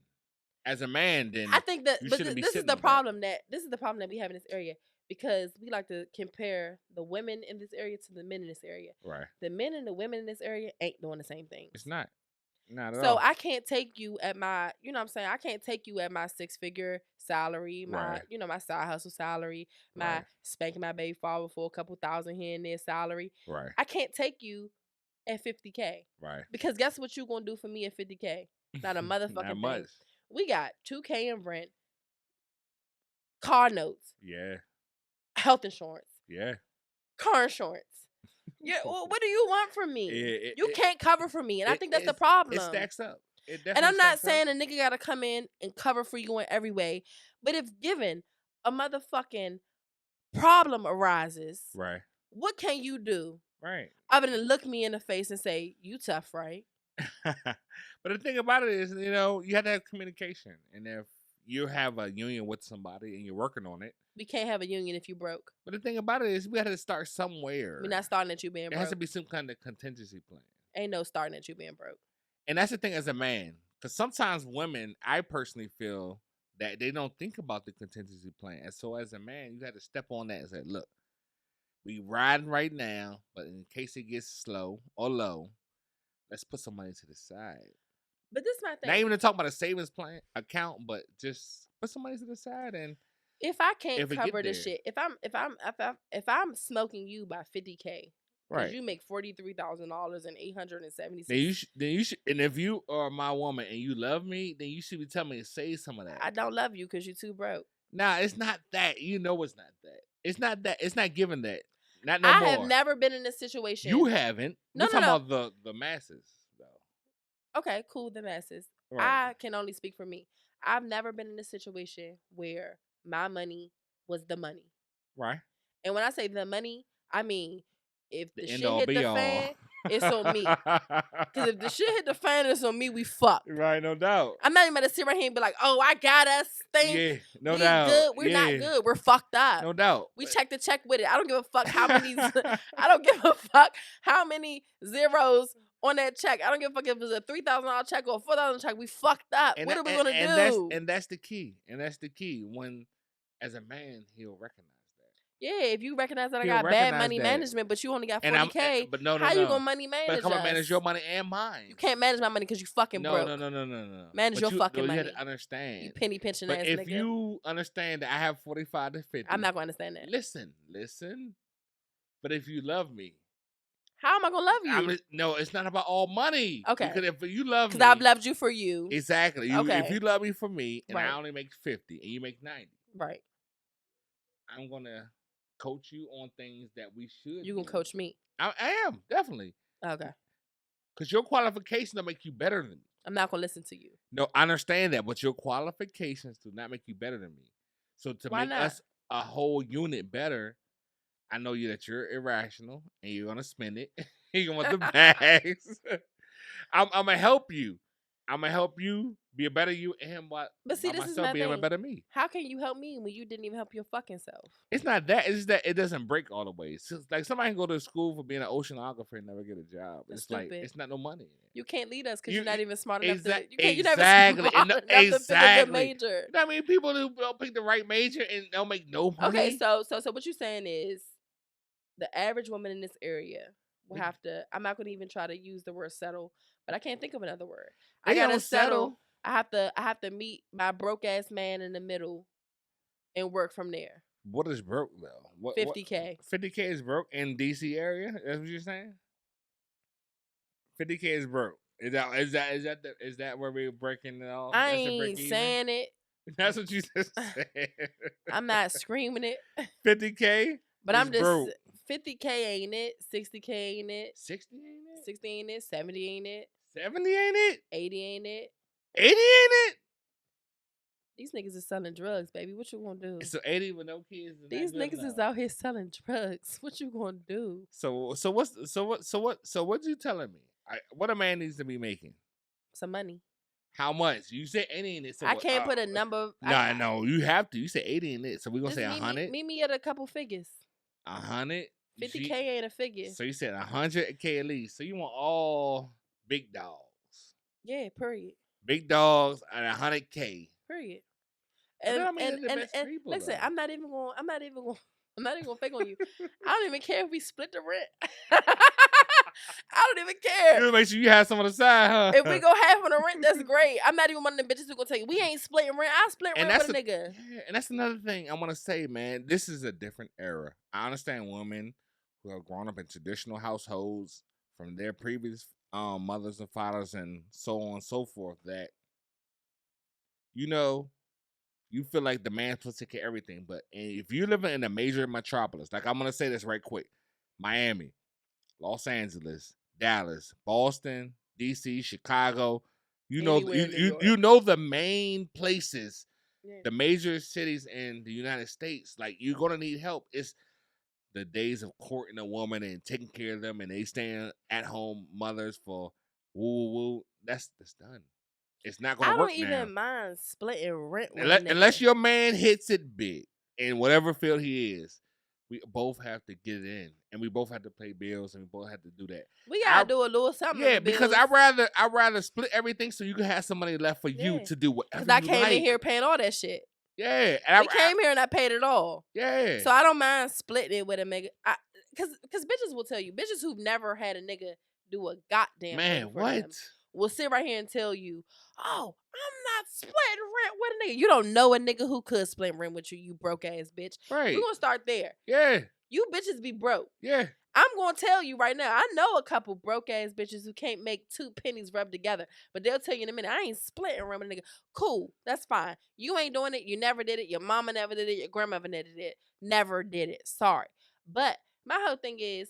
then I think that, but this is the problem that we have in this area, because we like to compare the women in this area to the men in this area. Right. The men and the women in this area ain't doing the same thing. It's not. Not at all. So I can't take you at my, you know what I'm saying? I can't take you at my 6-figure salary, my, you know, my side hustle salary, my spanking my baby father for a couple thousand here and there salary. Right. I can't take you at $50K. Right. Because guess what you gonna do for me at $50K? Not a motherfucking Not thing. much. We got $2K in rent, car notes. Yeah. Health insurance. Yeah. Car insurance. Yeah, well, what do you want from me? You can't cover for me, and I think that's the problem. It stacks up. And I'm not saying a nigga gotta come in and cover for you in every way, but if given a motherfucking problem arises, right, what can you do? Right. Other than look me in the face and say, "You tough, right?" But the thing about it is, you know, you have to have communication, and if you have a union with somebody and you're working on it, we can't have a union if you broke. But the thing about it is, we got to start somewhere. We're not starting at you being broke. There has to be some kind of contingency plan. Ain't no starting at you being broke. And that's the thing as a man, because sometimes women, I personally feel that they don't think about the contingency plan. And so as a man, you have to step on that and say, look, we riding right now, but in case it gets slow or low, let's put some money to the side. But this is my thing. Not even to talk about a savings plan account, but just put some money to the side. And if I can't cover this shit, if I'm smoking you by $50K, because you make $43,000 and $876. Then you should, and if you are my woman and you love me, then you should be telling me to save some of that. I don't love you because you're too broke. Nah, it's not that. You know, it's not that. It's not that. It's not giving that. Not no more. I have never been in this situation. You haven't. We're talking about the masses, though. Okay, cool. The masses. Right. I can only speak for me. I've never been in a situation where my money was the money. Right. And when I say the money, I mean, if the shit hit the fan, it's on me. Because if the shit hit the fan, it's on me, we fucked. Right, no doubt. I'm not even going to sit right here and be like, oh, I got us. Yeah, no doubt. Good. We're not good. We're fucked up. No doubt. We check the check with it. I don't give a fuck how many I don't give a fuck how many zeros on that check. I don't give a fuck if it's a $3,000 check or a $4,000 check. We fucked up. And what are we going to do? And that's the key. And that's the key. When, as a man, he'll recognize that. Yeah, if you recognize that I got bad money management, but you only got $40K, but no, how you gonna money manage? But come on, manage your money and mine. You can't manage my money because you fucking broke. No. Manage your fucking money. You have to understand. You penny pinching ass nigga. But if you understand that I have 45 to 50, I'm not gonna understand that. Listen. But if you love me, how am I gonna love you? No, it's not about all money. Okay. Because if you love me, because I've loved you for you. Exactly. If you love me for me, and I only make 50, and you make 90, right? I'm gonna coach you on things that we should. You can coach me. I am, definitely. Okay. Because your qualifications will make you better than me. I'm not going to listen to you. No, I understand that, but your qualifications do not make you better than me. So to make us a whole unit better, I know that you're irrational and you're going to spend it. You're going to want the bags. I'm going to help you. I'm going to help you be a better you and but see, this myself is my being thing. a better me. How can you help me when you didn't even help your fucking self? It's not that. It's just that it doesn't break all the way. It's like somebody can go to school for being an oceanographer and never get a job. That's it's stupid. Like, it's not no money. You can't lead us because you're not even smart enough to. You're never smart enough to pick a good major. You know what I mean? People who don't pick the right major and don't make no money. Okay, so what you're saying is the average woman in this area will have to. I'm not going to even try to use the word settle, but I can't think of another word. I gotta settle. I have to meet my broke ass man in the middle and work from there. What is broke though? 50K. 50K is broke in DC area? That's what you're saying? 50K is broke. Is that where we're breaking it off? I ain't saying it. That's what you just said. I'm not screaming it. 50K? But I'm just broke. 50K ain't it? 60K ain't it? 60 ain't it? 60 ain't it? 70 ain't it? 70 ain't it? 80 ain't it? 80 ain't it? These niggas is selling drugs, baby. What you gonna do? So 80 with no kids is These not good niggas enough. is out here selling drugs. What you gonna do? So what you telling me? What a man needs to be making? Some money. How much? You said 80 in it. So I can't put a number. No, you have to. You said 80 in it. So we're gonna say 100. Meet me at a couple figures. 100. 50K ain't a figure. So you said 100K at least. So you want all big dogs. Yeah, period. Big dogs at 100K. Period. And people, listen, though. I'm not even gonna fake on you. I don't even care if we split the rent. I don't even care. You make sure you have some on the side, huh? If we go half on the rent, that's great. I'm not even one of them bitches who gonna tell you we ain't splitting rent. I split rent with a nigga. Yeah, and that's another thing I want to say, man. This is a different era. I understand women who have grown up in traditional households from their previous mothers and fathers and so on and so forth that, you know, you feel like the man's supposed to take care of everything. But if you're living in a major metropolis, like I'm going to say this right quick, Miami, Los Angeles, Dallas, Boston, DC, Chicago, you know the main places, the major cities in the United States, like you're going to need help. It's the days of courting a woman and taking care of them and they staying at home mothers for woo. That's done. It's not going to work now. I don't even mind splitting rent with unless your man hits it big in whatever field he is. We both have to get it in, and we both have to pay bills, and we both have to do that. We gotta do a little something. Yeah, because I'd rather split everything so you can have some money left for you to do whatever. Because I came in here paying all that shit. Yeah, and we came here and I paid it all. Yeah, so I don't mind splitting it with a nigga. Because bitches will tell you, bitches who've never had a nigga do a goddamn thing for them will sit right here and tell you, oh, I'm not splitting rent with a nigga. You don't know a nigga who could split rent with you, you broke ass bitch. Right. We're gonna start there. Yeah. You bitches be broke. Yeah. I'm gonna tell you right now, I know a couple broke ass bitches who can't make two pennies rub together, but they'll tell you in a minute, I ain't splitting rent with a nigga. Cool, that's fine. You ain't doing it, you never did it, your mama never did it, your grandmother never did it. Sorry. But my whole thing is,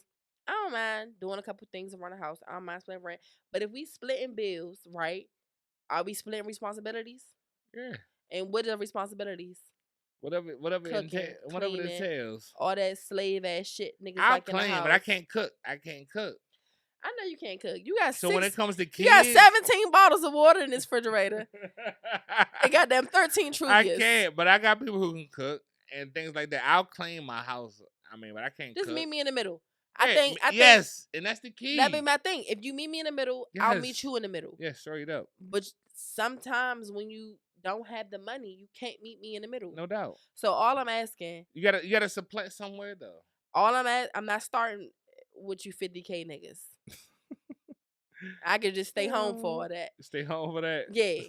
I don't mind doing a couple things around the house. I don't mind splitting rent. But if we splitting bills, right? Are we splitting responsibilities? Yeah. And what are responsibilities? Whatever it entails. All that slave ass shit niggas I'll like in the house. but I can't cook. I know you can't cook. You got when it comes to kids, you got 17 bottles of water in this refrigerator. It got them 13 Trulies. I can't, but I got people who can cook and things like that. I'll clean my house. I mean, but I can't Just cook. meet me in the middle. I think yes, and that's the key. That'd be my thing. If you meet me in the middle, I'll meet you in the middle. Yeah, straight up. But sometimes when you don't have the money, you can't meet me in the middle. No doubt. So all I'm asking, you gotta supplant somewhere though. I'm not starting with you 50K niggas. I could just stay home for all that. Stay home for that. Yeah.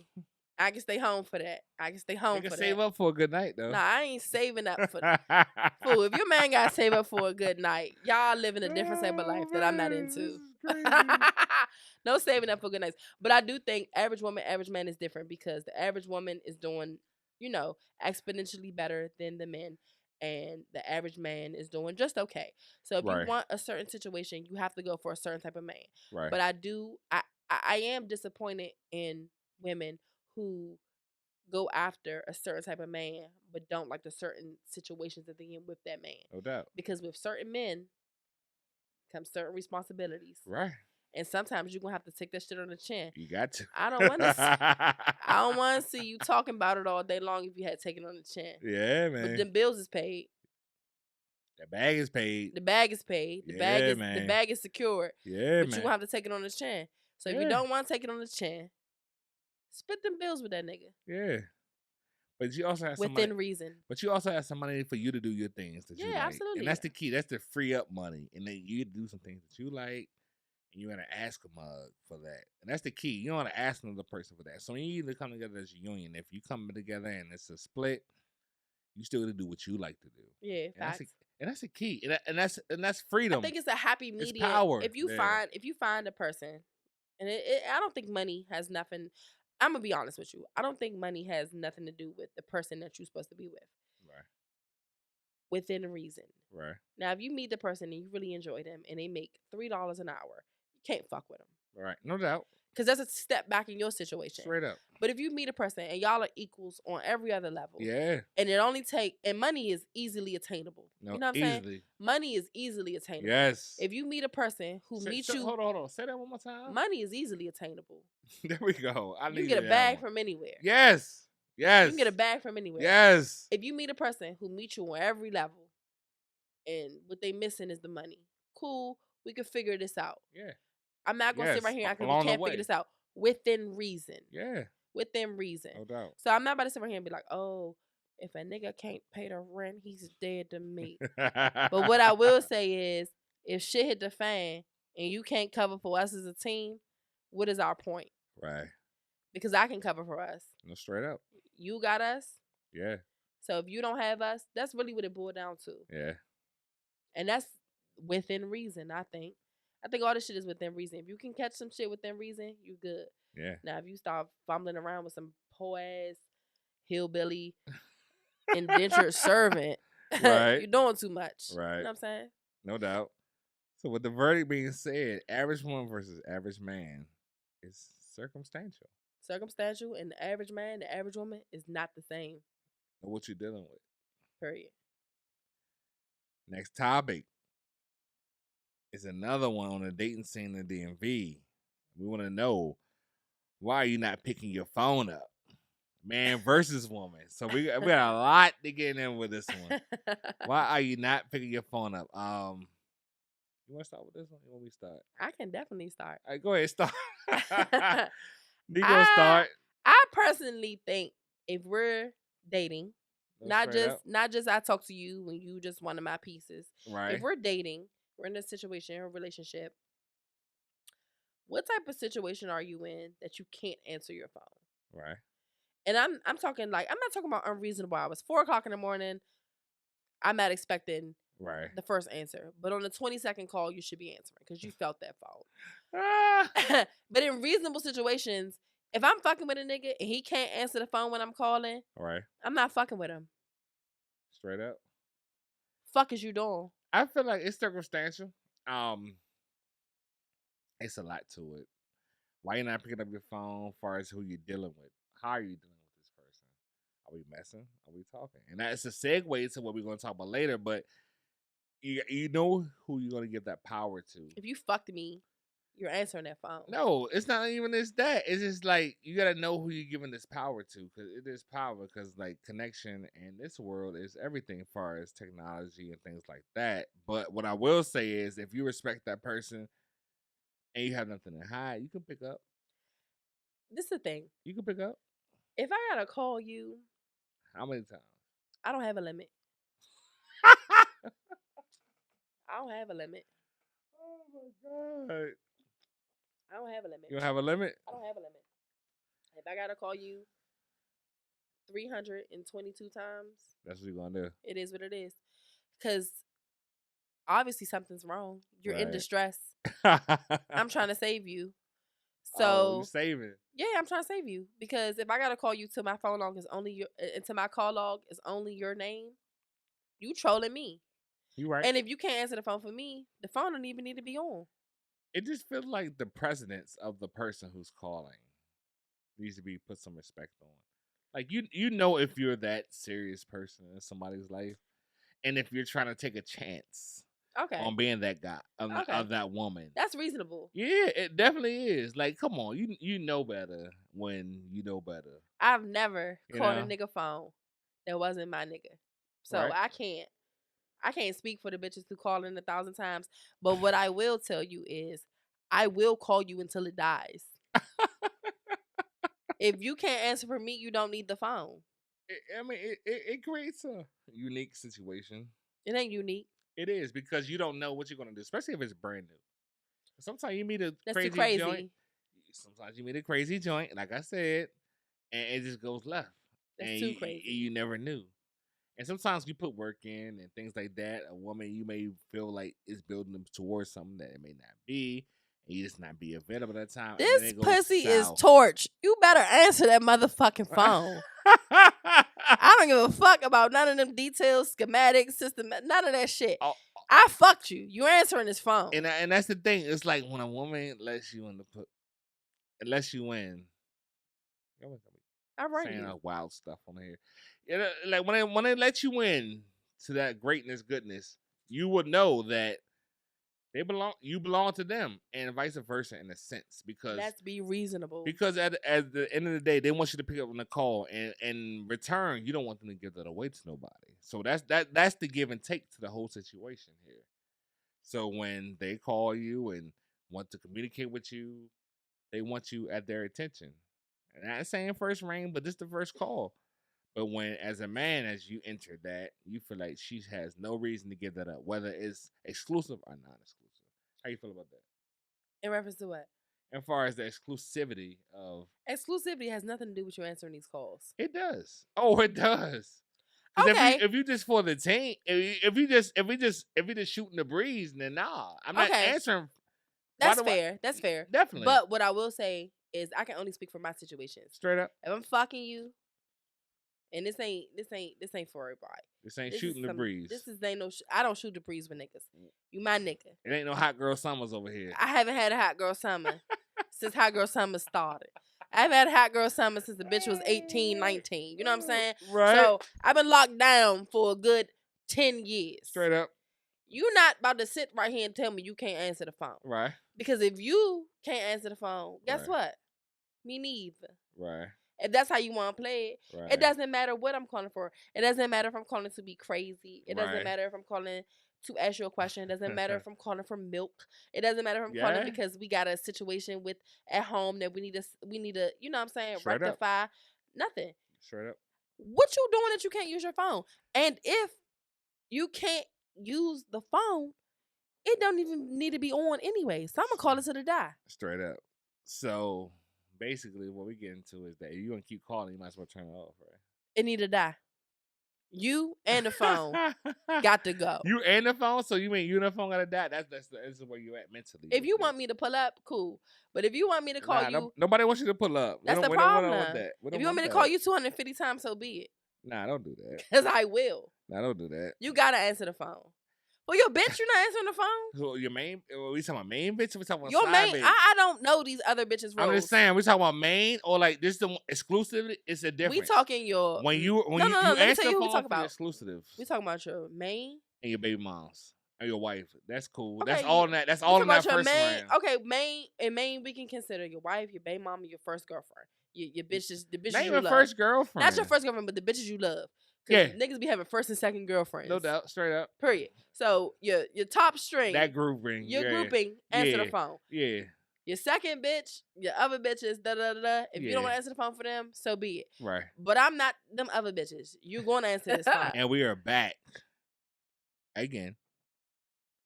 I can stay home for that. You can save up for a good night though. Nah, I ain't saving up for that. Fool, if your man gotta save up for a good night, y'all living a different type of life that I'm not into. No saving up for good nights. But I do think average woman, average man is different because the average woman is doing, exponentially better than the men. And the average man is doing just okay. So if you want a certain situation, you have to go for a certain type of man. Right. But I am disappointed in women who go after a certain type of man, but don't like the certain situations that they're in with that man. No doubt. Because with certain men come certain responsibilities. Right. And sometimes you're gonna have to take that shit on the chin. You got to. I don't want to see you talking about it all day long if you had taken on the chin. Yeah, man. But the bills is paid. The bag is paid. The bag is paid. The bag is secured. Yeah, but you're gonna have to take it on the chin. So if you don't want to take it on the chin, split them bills with that nigga. Yeah. But you also have within reason. But you also have some money for you to do your things that you like. Absolutely. And that's the key. That's the free up money. And then you do some things that you like. And you gotta ask a mug for that. And that's the key. You don't want to ask another person for that. So when you either come together as a union, if you come together and it's a split, you still gotta do what you like to do. Yeah, and that's the key. And that's freedom. I think it's a happy medium. It's power. If you find a person, and I don't think money has nothing. I'm gonna be honest with you. I don't think money has nothing to do with the person that you're supposed to be with. Right. Within reason. Right. Now, if you meet the person and you really enjoy them and they make $3 an hour, you can't fuck with them. Right. No doubt. Because that's a step back in your situation. Straight up. But if you meet a person and y'all are equals on every other level, yeah, and it only and money is easily attainable. No, you know what I'm saying? Money is easily attainable. Yes. If you meet a person who meets you, hold on, say that one more time. Money is easily attainable. There we go. You can get a bag from anywhere. Yes. Yes. You can get a bag from anywhere. Yes. If you meet a person who meets you on every level, and what they missing is the money, cool, we can figure this out. Yeah. I'm not gonna sit right here and we can't figure this out within reason. Yeah. Within reason. No doubt. So I'm not about to sit right here and be like, oh, if a nigga can't pay the rent, he's dead to me. But what I will say is, if shit hit the fan and you can't cover for us as a team, what is our point? Right. Because I can cover for us. No, straight up. You got us. Yeah. So if you don't have us, that's really what it boiled down to. Yeah. And that's within reason, I think. I think all this shit is within reason. If you can catch some shit within reason, you good. Yeah. Now, if you start fumbling around with some poor ass hillbilly indentured servant, right. you're doing too much. Right. You know what I'm saying? No doubt. So with the verdict being said, average woman versus average man is circumstantial. Circumstantial, and the average man, the average woman is not the same. Know what you're dealing with. Period. Next topic is another one on the dating scene in the DMV. We want to know, why are you not picking your phone up? Man versus woman. So we got a lot to get in with this one. Why are you not picking your phone up? You want to start with this one? You want me to start? I can definitely start. All right, go ahead, start. Nico, start. I personally think if we're dating, not just I talk to you when you just one of my pieces. Right. If we're dating, we're in a situation, a relationship. What type of situation are you in that you can't answer your phone? Right. And I'm talking like, I'm not talking about unreasonable hours. 4:00 in the morning, I'm not expecting the first answer. But on the 22nd call, you should be answering because you felt that phone. But in reasonable situations, if I'm fucking with a nigga and he can't answer the phone when I'm calling, I'm not fucking with him. Straight up. Fuck is you doing? I feel like it's circumstantial. It's a lot to it. Why you not picking up your phone as far as who you're dealing with? How are you dealing with this person? Are we messing? Are we talking? And that's a segue to what we're going to talk about later, but you know who you're going to give that power to. If you fucked me, you're answering that phone. No, it's not even that. It's just like, you got to know who you're giving this power to, because it is power, because like connection in this world is everything as far as technology and things like that. But what I will say is, if you respect that person and you have nothing to hide, you can pick up. This is the thing. You can pick up. If I gotta call you, how many times? I don't have a limit. I don't have a limit. Oh my God. I don't have a limit. You don't have a limit? I don't have a limit. If I gotta call you 322 times, that's what you're gonna do. It is what it is. Because obviously something's wrong. You're in distress. I'm trying to save you. So you're saving. Yeah, I'm trying to save you. Because if I gotta call you till my phone log is only your, into my call log is only your name, you trolling me. You right. And if you can't answer the phone for me, the phone don't even need to be on. It just feels like the precedence of the person who's calling needs to be put some respect on. Like, you know, if you're that serious person in somebody's life, and if you're trying to take a chance on being that guy of that woman, that's reasonable. Yeah, it definitely is. Like, come on, you know better when you know better. I've never called a nigga phone that wasn't my nigga, so I can't speak for the bitches who call in 1,000 times. But what I will tell you is, I will call you until it dies. If you can't answer for me, you don't need the phone. It creates a unique situation. It ain't unique. It is, because you don't know what you're going to do, especially if it's brand new. Sometimes you meet a crazy joint. Sometimes you meet a crazy joint, like I said, and it just goes left. That's too crazy. You never knew. And sometimes you put work in and things like that. A woman, you may feel like is building them towards something that it may not be. And you just not be available at that time. This pussy is torch. You better answer that motherfucking phone. I don't give a fuck about none of them details, schematics, system, none of that shit. I fucked you. You answering this phone. And that's the thing. It's like when a woman lets you in the put. it lets you in. I'm right saying here. Wild stuff on here. Like when they let you in to that greatness, goodness, you would know that you belong to them, and vice versa in a sense, because let's be reasonable. Because at the end of the day, they want you to pick up on the call, and in return, you don't want them to give that away to nobody. So that's the give and take to the whole situation here. So when they call you and want to communicate with you, they want you at their attention. And I'm not saying first ring, but this is the first call. But when, as a man, as you enter that, you feel like she has no reason to give that up, whether it's exclusive or non-exclusive. How you feel about that? In reference to what? As far as the exclusivity of... Exclusivity has nothing to do with you answering these calls. It does. Oh, it does. Okay. If you just for the team, if we just shooting the breeze, then nah. I'm not answering. That's fair. That's fair. Definitely. But what I will say is I can only speak for my situations. Straight up. If I'm fucking you, and this ain't for everybody. This ain't shooting the breeze. I don't shoot the breeze with niggas. You my nigga. It ain't no hot girl summers over here. I haven't had a hot girl summer since hot girl summer started. I've had a hot girl summer since the bitch was 18, 19. You know what I'm saying? Right. So I've been locked down for a good 10 years. Straight up. You're not about to sit right here and tell me you can't answer the phone. Right. Because if you can't answer the phone, guess what? Me neither. Right. If that's how you want to play it, it doesn't matter what I'm calling for. It doesn't matter if I'm calling to be crazy. It doesn't matter if I'm calling to ask you a question. It doesn't matter if I'm calling for milk. It doesn't matter if I'm calling because we got a situation with at home that we need to, you know what I'm saying, rectify. Nothing. Straight up. What you doing that you can't use your phone? And if you can't use the phone, it don't even need to be on anyway. So I'm gonna call it to the die. Straight up. So basically, what we get into is that if you gonna keep calling, you might as well turn it off, right? It need to die. You and the phone got to go. You and the phone? So you mean you and the phone gotta die? That's where you at mentally. If you want me to pull up, cool. But if you want me to call you, nobody wants you to pull up. That's the problem. If you want me to call you 250 times, so be it. Nah, don't do that. Because I will. Nah, don't do that. You gotta answer the phone. Well, your bitch, you're not answering the phone. So your main? We talking about main bitch? Or we talking about your side main? bitch? I don't know these other bitches' roles. I'm just saying, we talking about main or like this the exclusive? It's a difference. We talking your when you answer the phone for exclusive. We talking about your main and your baby moms and your wife. That's cool. Okay, that's all in that. That's all in that first round. Okay, main. We can consider your wife, your baby mama, your first girlfriend. Your bitches, the bitches not you even love. First girlfriend. Not your first girlfriend, but the bitches you love. Yeah, niggas be having first and second girlfriends. No doubt, straight up. Period. So your top string, that grouping, your grouping, answer the phone. Yeah. Your second bitch, your other bitches, da da da. If you don't want to answer the phone for them, so be it. Right. But I'm not them other bitches. You're going to answer this phone. And we are back again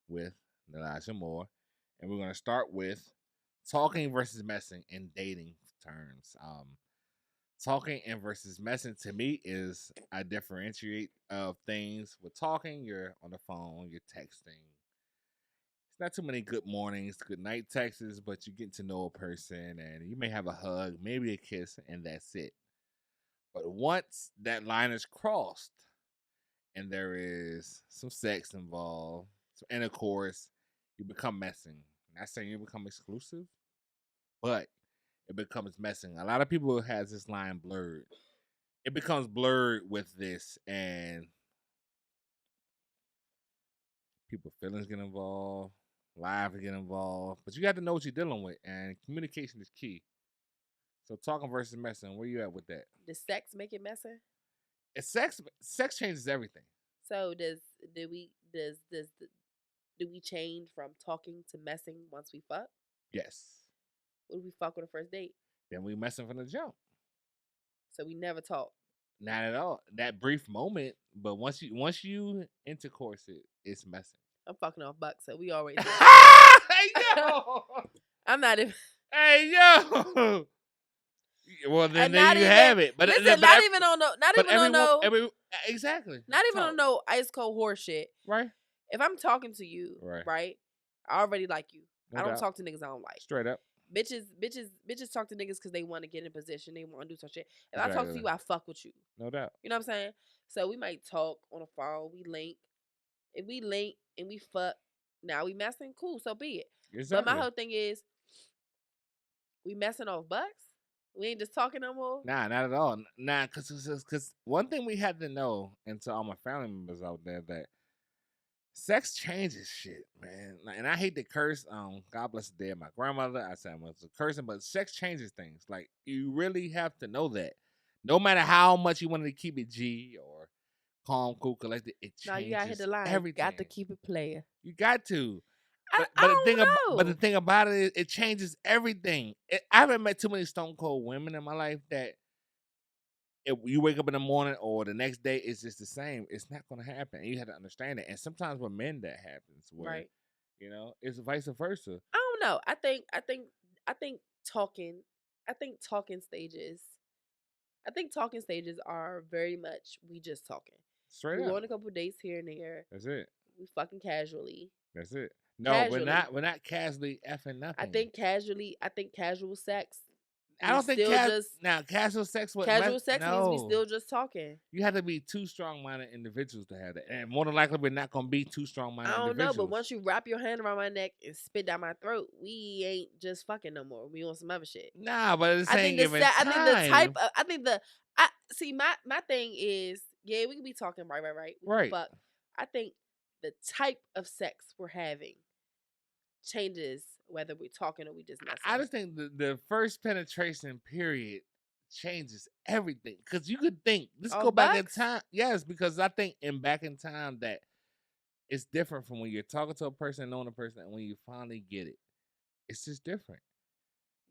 with Nilaja Moore, and we're going to start with talking versus messing in dating terms. Talking and versus messing to me is I differentiate of things. With talking, you're on the phone, you're texting. It's not too many good mornings, good night texts, but you get to know a person and you may have a hug, maybe a kiss, and that's it. But once that line is crossed and there is some sex involved, some intercourse, you become messing. Not saying you become exclusive, but it becomes messing. A lot of people has this line blurred. It becomes blurred with this, and people feelings get involved, lives get involved. But you got to know what you're dealing with, and communication is key. So talking versus messing, where you at with that? Does sex make it messing? Sex changes everything. So do we change from talking to messing once we fuck? Yes. What do we fuck on the first date? Then we messing from the jump. So we never talk. Not at all. That brief moment, but once you intercourse it's messing. I'm fucking off bucks, so we always. Hey yo! I'm not even. Hey yo! Well, then there you have it. But listen, not even on exactly. Not even on no ice cold horse shit. Right. If I'm talking to you, right, I already like you. No I don't doubt. talk to niggas I don't like. Straight up. Bitches talk to niggas because they want to get in position. They want to do some shit. If I talk to you, I fuck with you. No doubt. You know what I'm saying? So we might talk on the phone. We link. If we link and we fuck, now we messing, cool. So be it. Exactly. But my whole thing is, We messing off bucks? We ain't just talking no more? Nah, not at all. Nah, cause one thing we had to know, and to all my family members out there, that sex changes shit, man. Like, and I hate to curse. God bless the dead my grandmother. I said I was cursing, but sex changes things. Like, you really have to know that. No matter how much you wanted to keep it G or calm, cool, collected, it changes No, you gotta hit the line. everything. Got to keep it player. You got to. I But the thing about it is, it changes everything. I haven't met too many stone cold women in my life that if you wake up in the morning or the next day it's just the same. It's not going to happen. And you have to understand it. And sometimes with men that happens, where right. It's vice versa. I don't know. I think talking stages. I think talking stages are very much we just talking. Straight we up. Go on a couple dates here and there. That's it. We fucking casually. That's it. No, we're not casually effing nothing. I think casual sex. I don't think casual sex. Casual sex means we still just talking. You have to be two strong-minded individuals to have that, and more than likely, we're not gonna be two strong-minded individuals. I don't know, but once you wrap your hand around my neck and spit down my throat, we ain't just fucking no more. We on some other shit. Nah, but it's saying given time. I think the type. See, my thing is, yeah, we can be talking right. Right. But I think the type of sex we're having changes whether we're talking or we just messing. I just think the first penetration period changes everything, because you could think go back in time. Yes, because I think back in time that it's different from when you're talking to a person, knowing a person, and when you finally get it, it's just different.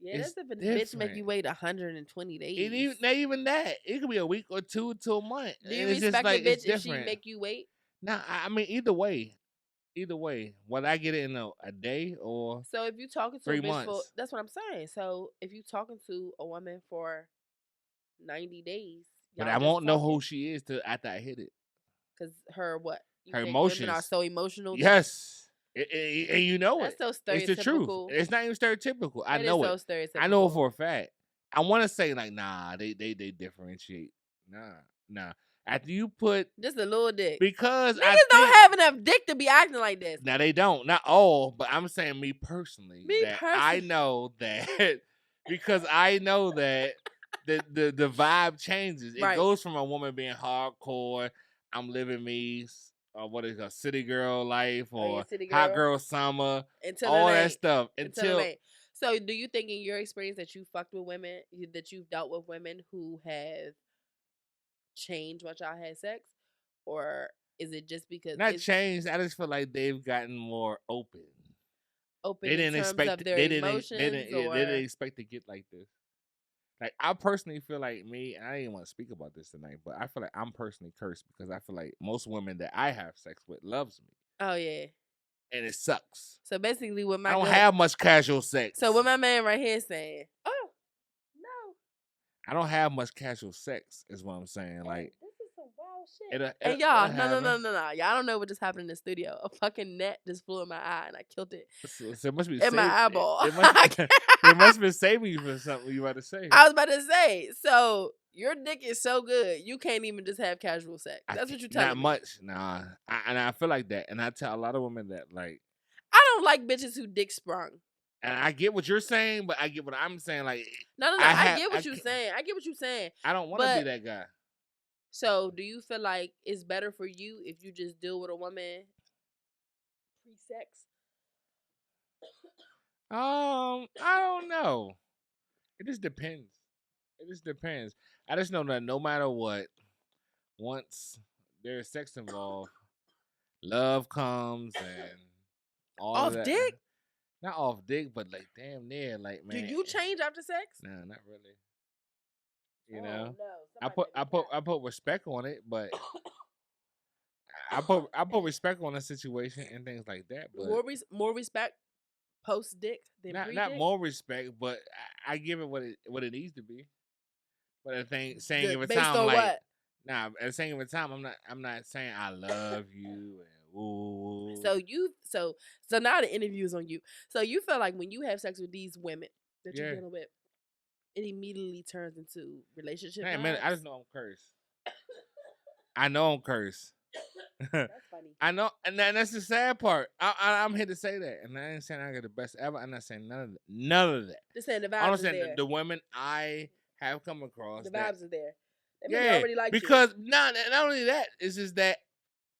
Yeah, that's if a bitch make you wait 120 days. Not even that. It could be a week or two to a month. Do you respect a bitch if she make you wait? Nah, I mean either way, whether I get it in a day or so if you talking to 3 a bitch months. that's what I'm saying. So if you talking to a woman for 90 days, but I won't know who she is till after I hit it. Because her what? Her emotions women are so emotional. Yes. And you know that's it. So stereotypical. It's the truth. It's not even stereotypical. I know it. So stereotypical. I know it for a fact. I want to say like, nah, they differentiate. Nah. After you put just a little dick, because niggas don't have enough dick to be acting like this. Now they don't, not all, but I'm saying me personally. I know that because I know that the vibe changes. It goes from a woman being hardcore, I'm living me, what is a city girl life or hot girl summer, all that stuff until. So, do you think in your experience that you fucked with women, that you've dealt with women who have changed once y'all had sex, or is it just because not changed? I just feel like they've gotten more open. They didn't expect their emotions. They didn't expect to get like this. Like I personally feel like me, and I didn't want to speak about this tonight, but I feel like I'm personally cursed because I feel like most women that I have sex with loves me. Oh yeah. And it sucks. So basically, with I don't have much casual sex. So what my man right here saying, oh no, I don't have much casual sex, is what I'm saying. Like this is some wild shit. And y'all, no, y'all don't know what just happened in the studio. A fucking net just flew in my eye, and I killed it. So it must be in my eyeball. It must have been saving you for something you about to say. I was about to say, so your dick is so good, you can't even just have casual sex. That's what you're telling me. Not much, nah. And I feel like that, and I tell a lot of women that, like, I don't like bitches who dick sprung. And I get what you're saying, but I get what I'm saying. Like, no, I get what you're saying. I get what you're saying. I don't want to be that guy. So, do you feel like it's better for you if you just deal with a woman pre-sex? I don't know. It just depends. I just know that no matter what, once there's sex involved, love comes and all off of that. Dick? Not off dick, but like damn near. Like, man. Do you change after sex? Nah, not really. You know, no. I put respect on it, but I put respect on the situation and things like that. But more respect post dick than pre-dick? Not more respect, but I give it what it needs to be. But at the same time, like what? Nah, at the same time, I'm not saying I love you and ooh. So now the interview is on you. So you feel like when you have sex with these women that you're dealing with, it immediately turns into relationship. Hey man, I just know I'm cursed. I know I'm cursed. That's funny. I know, and that's the sad part. I'm here to say that, and I ain't saying I got the best ever. I'm not saying none of that. Just saying the vibes I'm is saying there. the women I have come across. The vibes is there. That mean Yeah, they already liked because not only that, it's just that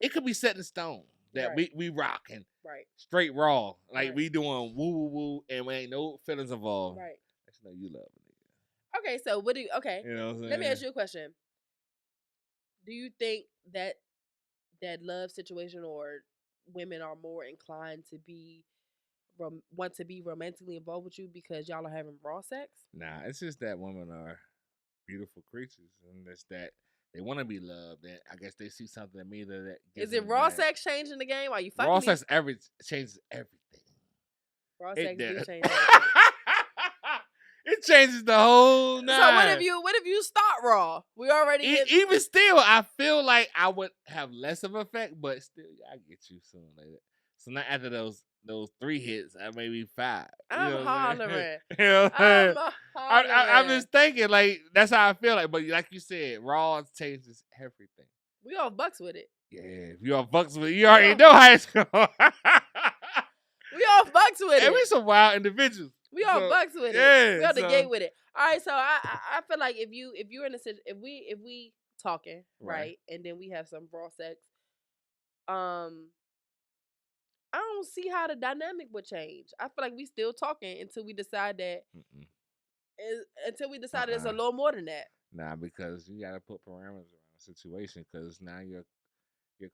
it could be set in stone that Right. we rocking right. straight raw, like Right. we doing woo woo woo, and we ain't no feelings involved. Right. I just know you love it. Okay, so what do you? Okay, You know what I'm saying? let me ask you a question. Do you think that love situation or women are more inclined to be want to be romantically involved with you because y'all are having raw sex? Nah, it's just that women are beautiful creatures, and it's that they want to be loved. And I guess they see something in me that is it raw sex changing the game? Are you fucking raw me? sex changes everything. Raw sex do change everything. It changes the whole nine. So what if you start raw? We already even still, I feel like I would have less of an effect, but still, I get you sooner or later. So not after those 3 hits, maybe 5. I'm hollering. You know what I'm saying? I'm hollering. just thinking, like, that's how I feel like. But like you said, raw changes everything. We all bucks with it. Yeah, if you all bucks with it, you already know how it's going. We all bucks with it. And we some wild individuals. We all bucks with yeah, it. We out the gate with it. All right, so I feel like if you're in a if we talking right, and then we have some raw sex, I don't see how the dynamic would change. I feel like we still talking until we decide that it's a little more than that. Nah, because you gotta put parameters around the situation. Because now your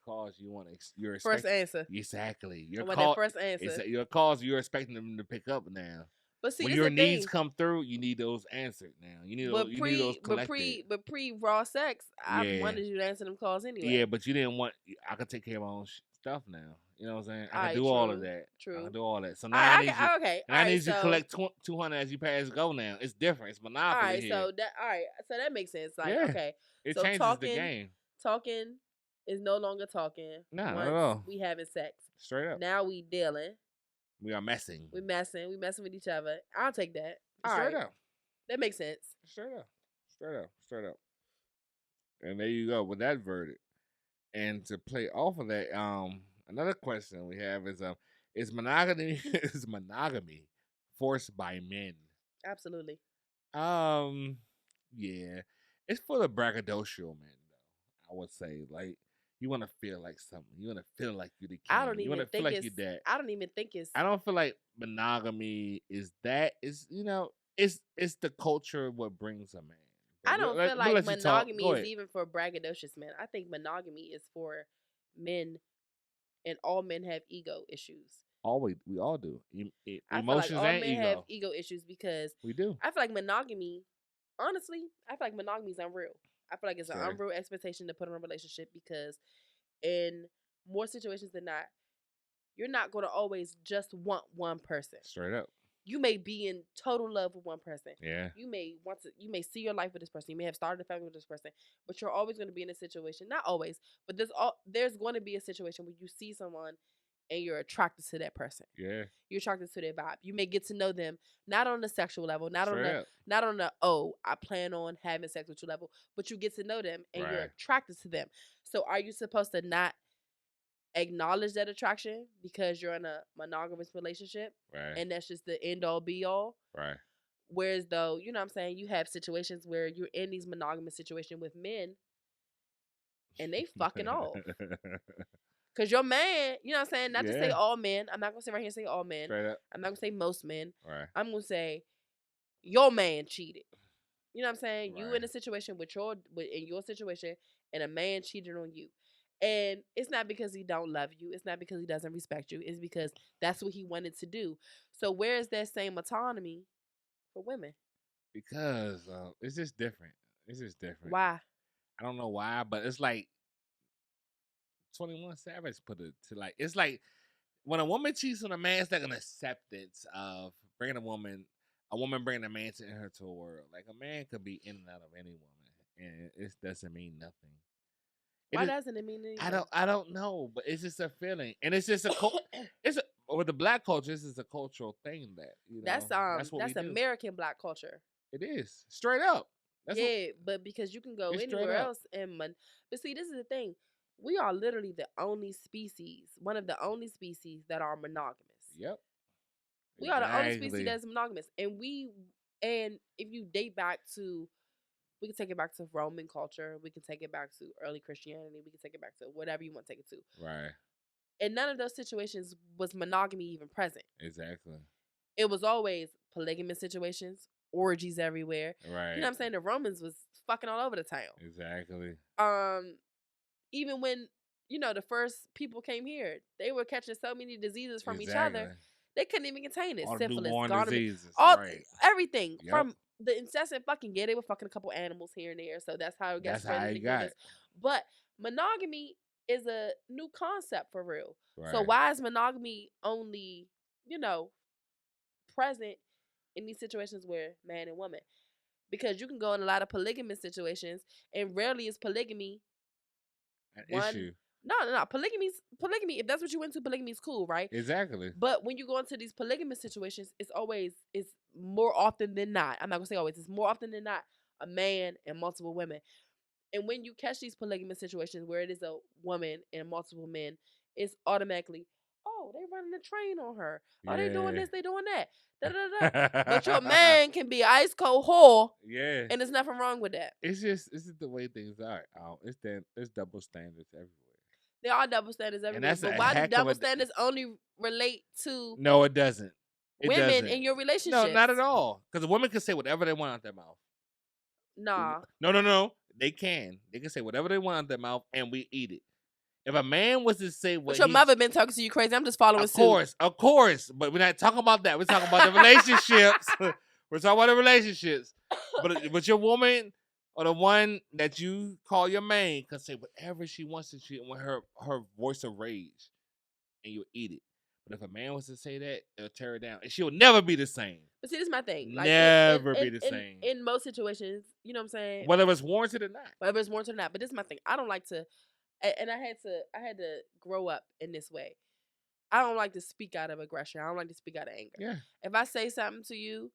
calls you want your first answer exactly first answer. Your calls you're expecting them to pick up now. But see, when your needs come through, you need those answered now. You need those collected. But pre raw sex, I wanted you to answer them calls anyway. Yeah, but you didn't want. I could take care of my own stuff now. You know what I'm saying? I can do true, all of that. True. I can do all that. So now I need you. Okay. I need you to collect 200 as you pass go. Now it's different. It's monopoly. All right. Here. So that makes sense. Like okay, it changes the game. Talking is no longer talking. Nah, not at all. We having sex. Straight up. Now we dealing. We are messing. We messing with each other. I'll take that. Straight up. That makes sense. Straight up. And there you go with that verdict. And to play off of that, another question we have is monogamy forced by men? Absolutely. Yeah. It's for the braggadocial men though. I would say you want to feel like something. You want to feel like you're the king. I don't even you want to feel like you're that. I don't even think it's. I don't feel like monogamy is that. It's it's the culture what brings a man. But I don't feel like monogamy is even for braggadocious men. I think monogamy is for men, and all men have ego issues. We all do. I Emotions feel like all and men ego. have ego issues because we do. I feel like monogamy. Honestly, I feel like monogamy is unreal. I feel like it's an unreal expectation to put on a relationship because in more situations than not, you're not going to always just want one person. Straight up. You may be in total love with one person. Yeah. You may see your life with this person. You may have started a family with this person, but you're always going to be in a situation, not always, but there's going to be a situation where you see someone and you're attracted to that person. Yeah. You're attracted to their vibe. You may get to know them not on the sexual level, not on the I plan on having sex with you level, but you get to know them and you're attracted to them. So are you supposed to not acknowledge that attraction because you're in a monogamous relationship? Right. And that's just the end all be all? Right. Whereas though, you know what I'm saying, you have situations where you're in these monogamous situations with men and they fucking off. Because your man, you know what I'm saying? Not to say all men. I'm not going to sit right here and say all men. I'm not going to say most men. Right. I'm going to say your man cheated. You know what I'm saying? Right. You in a situation in your situation and a man cheated on you. And it's not because he don't love you. It's not because he doesn't respect you. It's because that's what he wanted to do. So where is that same autonomy for women? Because it's just different. Why? I don't know why, but it's like 21 Savage put it to it's like when a woman cheats on a man, it's like an acceptance of bringing a woman bringing a man into her to a world. Like a man could be in and out of any woman, and it doesn't mean nothing. Why doesn't it mean anything? I don't know, but it's just a feeling, and it's just with the black culture. This is a cultural thing that that's American black culture. It is straight up. But because you can go anywhere else but see, this is the thing. we are literally the only species, one of the only species that are monogamous. Yep. We are the only species that's monogamous. And if you date back to, we can take it back to Roman culture, we can take it back to early Christianity, we can take it back to whatever you want to take it to. Right. In none of those situations was monogamy even present. Exactly. It was always polygamous situations, orgies everywhere. Right. You know what I'm saying? The Romans was fucking all over the town. Exactly. Even when, the first people came here, they were catching so many diseases from each other. They couldn't even contain it. All Syphilis, diseases, everything. Yep. From the incessant fucking they were fucking a couple animals here and there. So that's how it got spread. But monogamy is a new concept for real. Right. So why is monogamy only, present in these situations where man and woman? Because you can go in a lot of polygamous situations, and rarely is polygamy an issue. No. Polygamy. If that's what you into, polygamy is cool, right? Exactly. But when you go into these polygamous situations, it's more often than not. I'm not gonna say always. It's more often than not a man and multiple women. And when you catch these polygamous situations where it is a woman and multiple men, it's automatically, oh, they running a train on her. Oh, they doing this, they doing that. Da, da, da. But your man can be ice cold whore. Yeah. And there's nothing wrong with that. It's just the way things are. It's double standards everywhere. There are double standards everywhere. But why do double standards only relate to No, it doesn't. Women in your relationship? No, not at all. Because a woman can say whatever they want out their mouth. Nah. No. They can. They can say whatever they want out their mouth, and we eat it. If a man was to say what, but your mother been talking to you crazy. I'm just following suit. Of course. But we're not talking about that. We're talking about the relationships. We're talking about the relationships. But your woman or the one that you call your main can say whatever she wants to say with her voice of rage, and you'll eat it. But if a man was to say that, it'll tear her down, and she'll never be the same. But see, this is my thing. Like, never be the same. In most situations, you know what I'm saying? Whether it's warranted or not. Whether it's warranted or not. But this is my thing. I don't like to, and I had to grow up in this way. I don't like to speak out of aggression. I don't like to speak out of anger. Yeah. If I say something to you,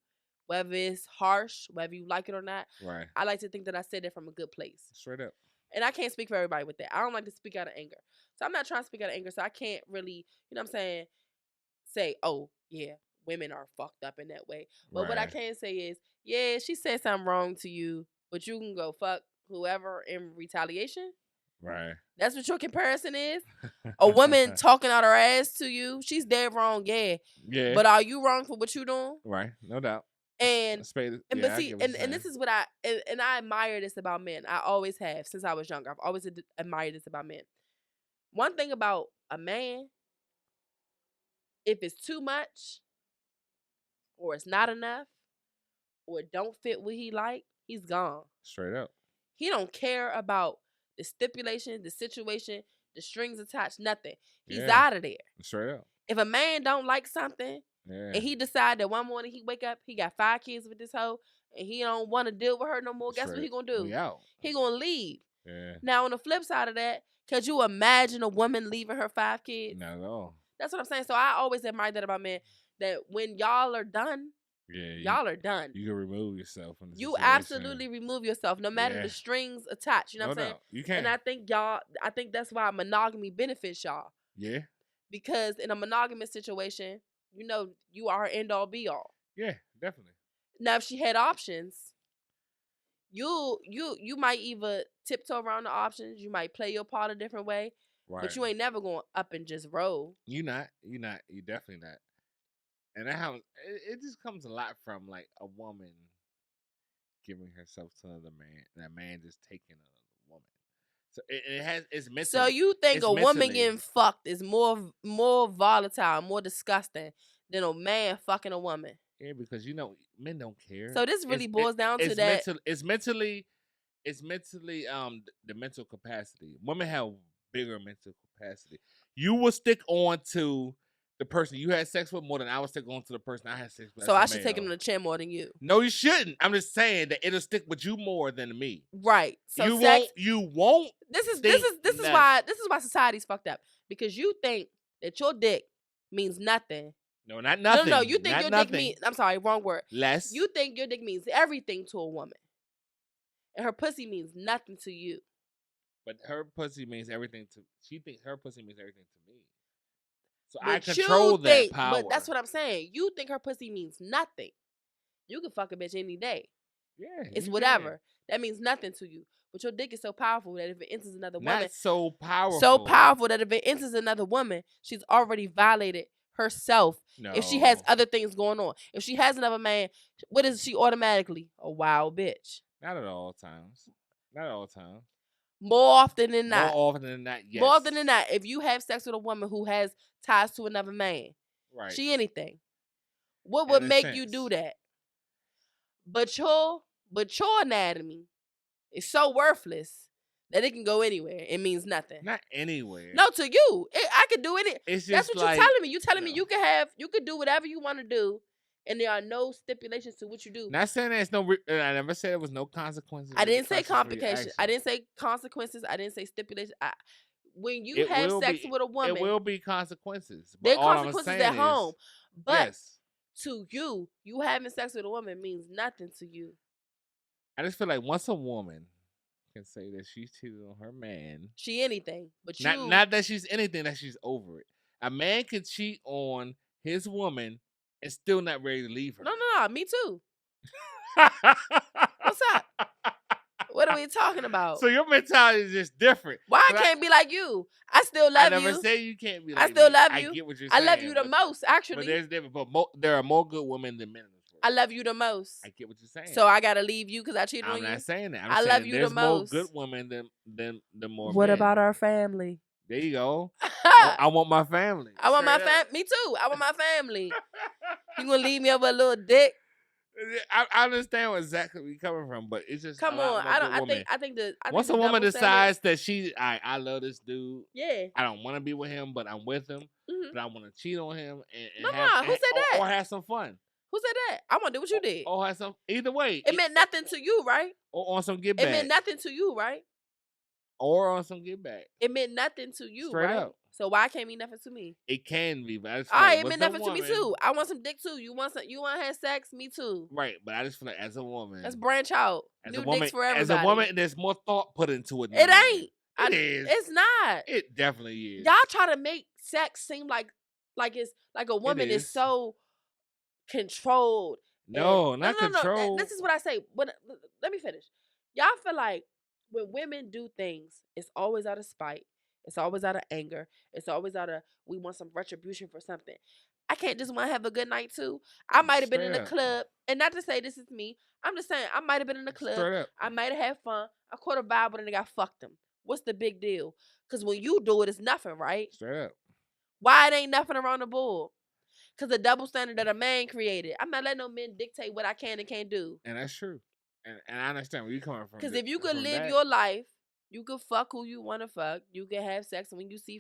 whether it's harsh, whether you like it or not, right, I like to think that I said it from a good place. Straight up. And I can't speak for everybody with that. I don't like to speak out of anger. So I'm not trying to speak out of anger. So I can't really, you know what I'm saying, say, oh, yeah, women are fucked up in that way. But what I can say is, yeah, she said something wrong to you, but you can go fuck whoever in retaliation. Right. That's what your comparison is? A woman talking out her ass to you, she's dead wrong, yeah. Yeah. But are you wrong for what you doing? Right, no doubt. And this is what I admire this about men. I always have since I was younger. I've always admired this about men. One thing about a man, if it's too much, or it's not enough, or it don't fit what he like, he's gone. Straight up. He don't care about the stipulation, the situation, the strings attached, nothing. He's out of there. Straight up. If a man don't like something, and he decide that one morning he wake up, he got 5 kids with this hoe, and he don't want to deal with her no more, guess what he gonna do? He gonna leave. Yeah. Now, on the flip side of that, could you imagine a woman leaving her 5 kids? Not at all. That's what I'm saying. So I always admire that about men, that when y'all are done, y'all are done. You can remove yourself from the situation. Absolutely remove yourself, no matter the strings attached. You know what I'm saying? You can. And I think that's why monogamy benefits y'all. Yeah. Because in a monogamous situation, you are her end all be all. Yeah, definitely. Now, if she had options, you might either tiptoe around the options, you might play your part a different way, right. But you ain't never going up and just roll. You're definitely not. And it just comes a lot from like a woman giving herself to another man, and a man just taking another woman. So it's mental. So you think a woman getting fucked is more volatile, more disgusting than a man fucking a woman? Yeah, because men don't care. So this really boils down to that. It's mentally the mental capacity. Women have bigger mental capacity. You will stick on to the person you had sex with more than I would stick on to the person I had sex with. So I should take him to the chin more than you. No, you shouldn't. I'm just saying that it'll stick with you more than me. Right. So you won't. This is why society's fucked up. Because you think that your dick means nothing. No, not nothing. No. You think your dick means, I'm sorry, wrong word. Less. You think your dick means everything to a woman. And her pussy means nothing to you. But her pussy means everything to. She thinks her pussy means everything to me. So but I control that power. But that's what I'm saying. You think her pussy means nothing. You can fuck a bitch any day. Yeah, it's whatever. That means nothing to you. But your dick is so powerful that if it enters another woman, not so powerful. So powerful that if it enters another woman, she's already violated herself. No. If she has other things going on, if she has another man, what is she automatically? A wild bitch. Not at all times. Not at all times. More often than not. More often than not, yes. More often than not, if you have sex with a woman who has ties to another man, right? She anything. What would make you do that? But your anatomy is so worthless that it can go anywhere. It means nothing. Not anywhere. No, to you, I could do it. It's just that's what like, you're telling me. You're telling me you could do whatever you want to do, and there are no stipulations to what you do. Not saying there's no. I never said there was no consequences. I didn't say complications. I didn't say consequences. I didn't say stipulations. When you have sex with a woman, it will be consequences. There are consequences at home, but yes. To you having sex with a woman means nothing to you. I just feel like once a woman can say that she's cheated on her man, she anything, but not that she's anything, that she's over it. A man can cheat on his woman and still not ready to leave her. No, me too. What's up? What are we talking about? So your mentality is just different. Why I can't be like you? I still love you. I never say you can't be like I still me. love you. I get what you're saying. I love you the most, actually. But there's different. But there are more good women than men. I love you the most. I get what you're saying. So I gotta leave you because I cheated on you? I'm not saying that. I love you the most. There's more good women than more What men. about our family? There you go. I want my family. I want my family. Me too. I want my family. You gonna leave me over a little dick? I understand exactly where you're coming from, but it's just come on. I think once a woman decides that I love this dude. Yeah. I don't want to be with him, but I'm with him. Mm-hmm. But I want to cheat on him and who said that? Or have some fun. Who said that? I want to do what you did. Or have some. Either way, it meant nothing to you, right? Or on some get back. It meant nothing to you, right? Or on some get back. It meant nothing to you, straight right? Up. So why can't it mean nothing to me? It can be, but I just all right, it meant nothing to me too. I want some dick too. You want to have sex? Me too. Right, but I just feel like as a woman, let's branch out. New dicks for everybody. As a woman, there's more thought put into it. It ain't. It is. It's not. It definitely is. Y'all try to make sex seem like it's like a woman is so controlled. No, not controlled. This is what I say. But let me finish. Y'all feel like when women do things, it's always out of spite. It's always out of anger. It's always out of we want some retribution for something. I can't just want to have a good night too. I might have been in the club, and not to say this is me. I'm just saying I might have been in the club. I might have had fun. I caught a vibe, and then I fucked him. What's the big deal? Because when you do it, it's nothing, right? Straight up. Why it ain't nothing around the bull? Because the double standard that a man created. I'm not letting no men dictate what I can and can't do. And that's true. And I understand where you're coming from. Because if you could live your life, you could fuck who you want to fuck. You can have sex when you see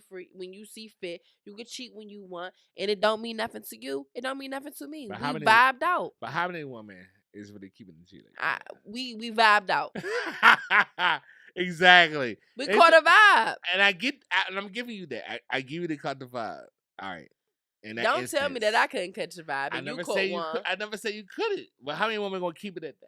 fit. You can cheat when you want, and it don't mean nothing to you. It don't mean nothing to me. We vibed out. But how many women is really keeping the cheating? We vibed out. Exactly. We caught a vibe, and I'm giving you that. I give you the cut the vibe. All right. Don't tell me that I couldn't catch a vibe. And you caught one. I never say you couldn't. But how many women gonna keep it at that?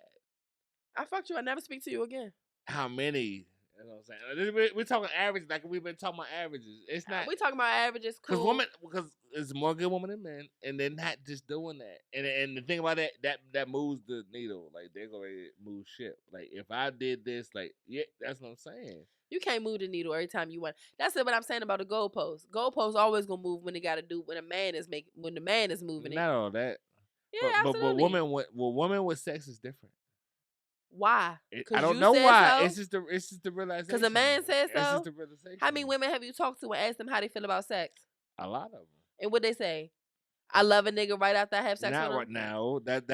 I fucked you. I never speak to you again. How many? You know what I'm saying? We're talking averages, like we've been talking about averages. It's not. We talking about averages, cool. Because it's more good women than men, and they're not just doing that. And the thing about that moves the needle. Like they're gonna move shit. Like if I did this, like yeah, that's what I'm saying. You can't move the needle every time you want. That's what I'm saying about the goalpost. Goalpost always gonna move when they gotta do when the man is moving. Not all that. Yeah, absolutely. But women with sex is different. Why? I don't know why. So? It's just the realization. Because a man said so. It's just the realization. How many women have you talked to and asked them how they feel about sex? A lot of them. And what they say? I love a nigga right after I have sex with him. Not right now. That's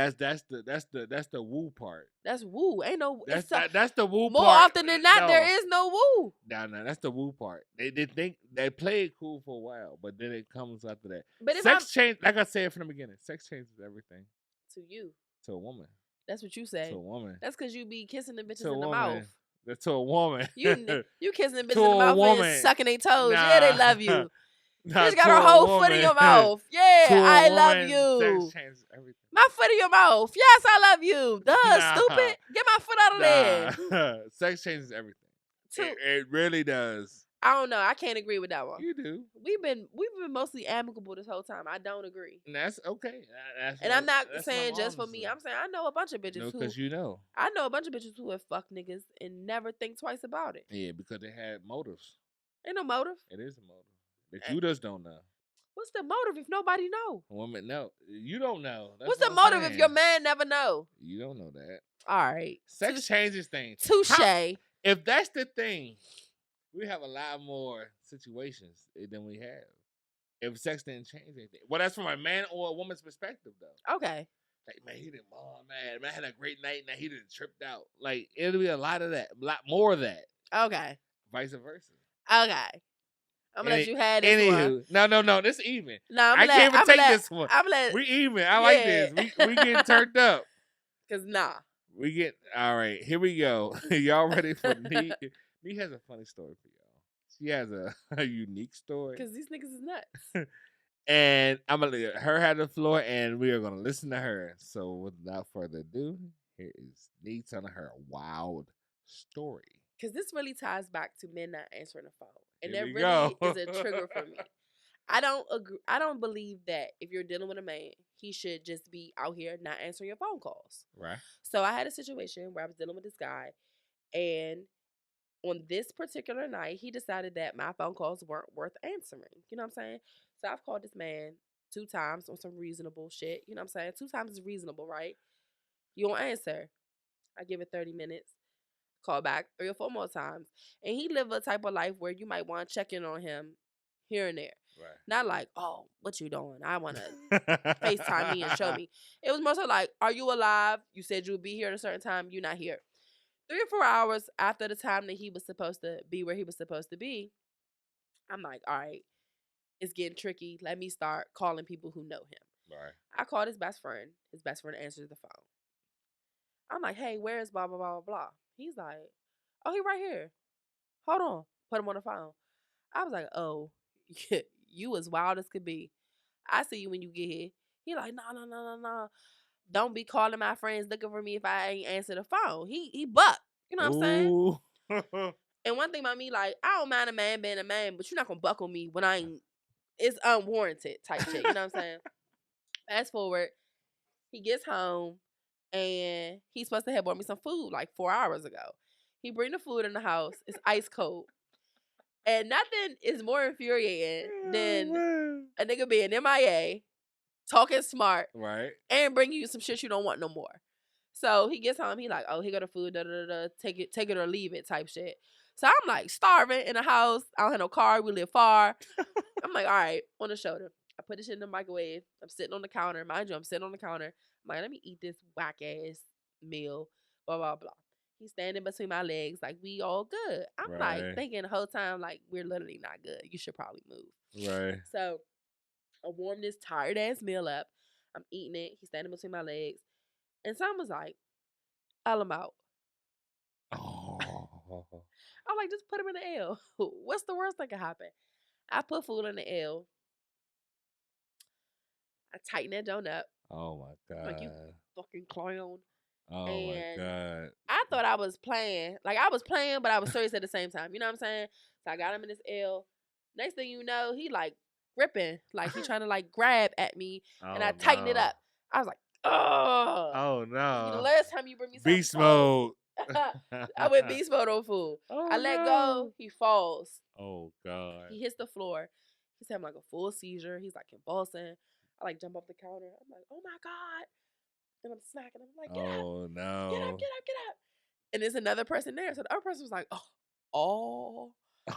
the woo part. That's woo. Ain't no. That's the woo part. More often than not, there is no woo. No, that's the woo part. They think they play it cool for a while, but then it comes after that. But sex change, like I said from the beginning, sex changes everything. To you. To a woman. That's what you say. To a woman. That's because you be kissing the bitches in the mouth. That's to a woman. You kissing the bitches in the mouth and sucking their toes. Nah. Yeah, they love you. Bitch got her whole foot in your mouth. Yeah, I love you. Sex changes everything. My foot in your mouth. Yes, I love you. Duh, stupid. Get my foot out of there. Sex changes everything. It really does. I don't know. I can't agree with that one. You do. We've been mostly amicable this whole time. I don't agree. And that's okay. And I'm not saying just for me. I'm saying I know a bunch of bitches no, because I know a bunch of bitches who have fucked niggas and never think twice about it. Yeah, because they had motives. Ain't no motive. It is a motive that you just don't know. What's the motive if nobody know? Woman, no, you don't know. What's the motive if your man never know? You don't know that. All right. Sex changes things. Touche. If that's the thing, we have a lot more situations than we have. If sex didn't change anything. Well, that's from a man or a woman's perspective, though. Okay. Like, man, he didn't, man, I had a great night, and he didn't tripped out. Like, it'll be a lot of that, a lot more of that. Okay. Vice versa. Okay. I'm gonna let you have this one. No, this even. No, I can't even take this one. We even. I like this. We getting turned up. Cause nah. We get all right. Here we go. Y'all ready for me? Me has a funny story for y'all. She has a unique story. Cause these niggas is nuts. And I'm gonna let her have the floor, and we are gonna listen to her. So without further ado, here is me telling her a wild story. Cause this really ties back to men not answering the phone. And that really is a trigger for me. I don't agree. I don't believe that if you're dealing with a man, he should just be out here not answering your phone calls. Right. So I had a situation where I was dealing with this guy, and on this particular night, he decided that my phone calls weren't worth answering. You know what I'm saying? So I've called this man 2 times on some reasonable shit. You know what I'm saying? 2 times is reasonable, right? You don't answer. I give it 30 minutes. Call back 3 or 4 more times. And he lived a type of life where you might want to check in on him here and there. Right. Not like, oh, what you doing? I want to FaceTime me and show me. It was more so like, are you alive? You said you would be here at a certain time. You're not here. 3 or 4 hours after the time that he was supposed to be where he was supposed to be, I'm like, all right, it's getting tricky. Let me start calling people who know him. Right. I called his best friend. His best friend answers the phone. I'm like, hey, where is blah, blah, blah, blah. He's like, oh, he right here. Hold on. Put him on the phone. I was like, oh, you as wild as could be. I see you when you get here. He like, no. Don't be calling my friends looking for me if I ain't answer the phone. He buck. You know what I'm saying? And one thing about me, like, I don't mind a man being a man, but you're not going to buck on me when I ain't, it's unwarranted type shit. You know what I'm saying? Fast forward, he gets home, and he's supposed to have bought me some food like 4 hours ago. He bring the food in the house. It's ice cold. And nothing is more infuriating than a nigga being MIA, talking smart, right, and bringing you some shit you don't want no more. So he gets home. He like, oh, here go the food. Take it or leave it type shit. So I'm like starving in the house. I don't have no car. We live far. I'm like, all right, on the shoulder. I put this shit in the microwave. I'm sitting on the counter. Mind you, I'm sitting on the counter. I'm like, let me eat this whack ass meal. Blah blah blah. He's standing between my legs, like we all good. I'm like thinking the whole time, like we're literally not good. You should probably move. Right. So I warm this tired ass meal up. I'm eating it. He's standing between my legs. And someone was like, L him out. Oh. I'm like, just put him in the L. What's the worst that could happen? I put food in the L. I tighten that joint up. Oh my God. Like, you fucking clown. Oh my God. I thought I was playing. Like, I was playing, but I was serious at the same time. You know what I'm saying? So I got him in this L. Next thing you know, he like gripping. Like, he trying to like grab at me. And I tightened it up. I was like, oh. Oh no. The last time you bring me something beast mode. I went beast mode on food. I let go. He falls. Oh God. He hits the floor. He's having like a full seizure. He's like convulsing. I like jump off the counter. I'm like, oh my God. And I'm smacking him. I'm like, get up. No. Get up. And there's another person there. So the other person was like, oh.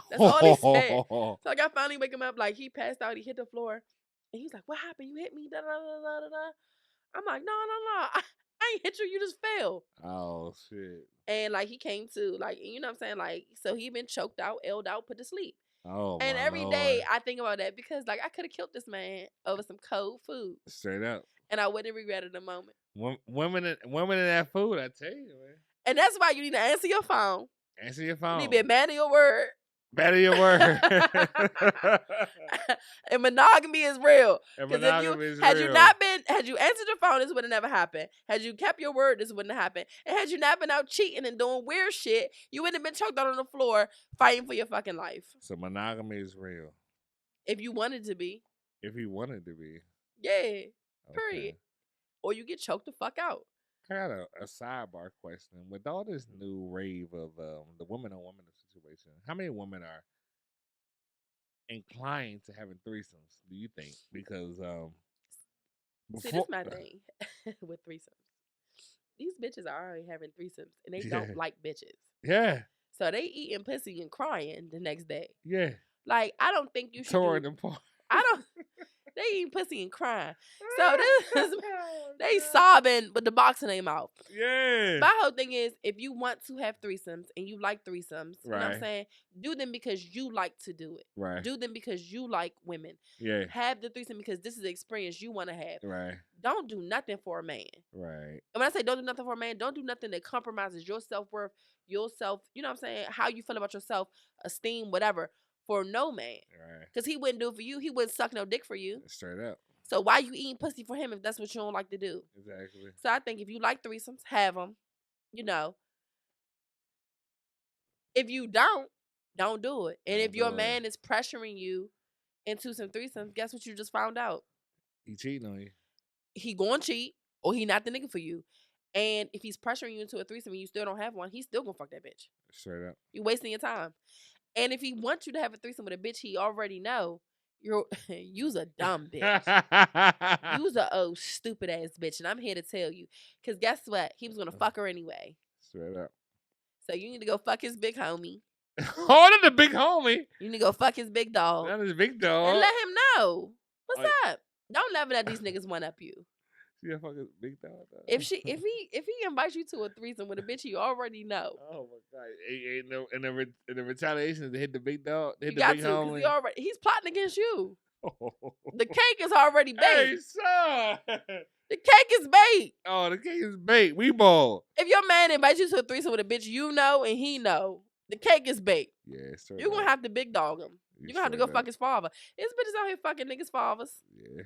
That's all he said. So like, I finally wake him up. Like, he passed out. He hit the floor. And he's like, what happened? You hit me? Da, da, da, da, da. I'm like, no. I ain't hit you. You just fell. Oh, shit. And like, he came to, like, you know what I'm saying? Like, so he been choked out, L'd out, put to sleep. Oh, and every day I think about that because, like, I could have killed this man over some cold food. Straight up. And I wouldn't regret it in a moment. Women in that food, I tell you, man. And that's why you need to answer your phone. Answer your phone. You need to be a man of your word. Better your word. And monogamy is real. Because had you answered your phone, this would have never happened. Had you kept your word, this wouldn't have happened. And had you not been out cheating and doing weird shit, you wouldn't have been choked out on the floor fighting for your fucking life. So monogamy is real. If you wanted to be. If you wanted to be. Yeah. Okay. Period. Or you get choked the fuck out. I got a sidebar question. With all this new rave of the woman-on-woman situation, how many women are inclined to having threesomes, do you think? Because see, this is my thing with threesomes. These bitches are already having threesomes, and they don't like bitches. Yeah. So they eating pussy and crying the next day. Yeah. Like, I don't think you should Torn apart. They eating pussy and crying. So this is, they sobbing with the box in their mouth. Yeah. My whole thing is, if you want to have threesomes and you like threesomes, you know what I'm saying? Do them because you like to do it. Right. Do them because you like women. Yeah. Have the threesome because this is the experience you want to have. Right. Don't do nothing for a man. Right. And when I say don't do nothing for a man, don't do nothing that compromises your self-worth, yourself, you know what I'm saying? How you feel about yourself, esteem, whatever, for no man. Right. Because he wouldn't do it for you. He wouldn't suck no dick for you. Straight up. So why you eating pussy for him if that's what you don't like to do? Exactly. So I think if you like threesomes, have them. You know. If you don't do it. And if your man is pressuring you into some threesomes, guess what you just found out? He cheating on you. He gonna cheat, or he not the nigga for you. And if he's pressuring you into a threesome and you still don't have one, he's still gonna fuck that bitch. Straight up. You wasting your time. And if he wants you to have a threesome with a bitch he already know, you's a dumb bitch. You's a stupid ass bitch. And I'm here to tell you. Because guess what? He was gonna fuck her anyway. Straight up. So you need to go fuck his big homie. Oh, that's the big homie. You need to go fuck his big dog. That is big dog. And let him know. What's up? Don't never let these niggas one up you. Yeah, fucking big dog. If he invites you to a threesome with a bitch you already know. Oh my god! In the retaliation, they hit the big dog. They hit the big homie. He's plotting against you. The cake is already baked. Hey, son. The cake is baked. Oh, the cake is baked. We ball. If your man invites you to a threesome with a bitch you know and he know, the cake is baked. Yeah, you're gonna have to big dog him. You're gonna have to go fuck his father. His bitches out here fucking niggas' fathers. Yeah.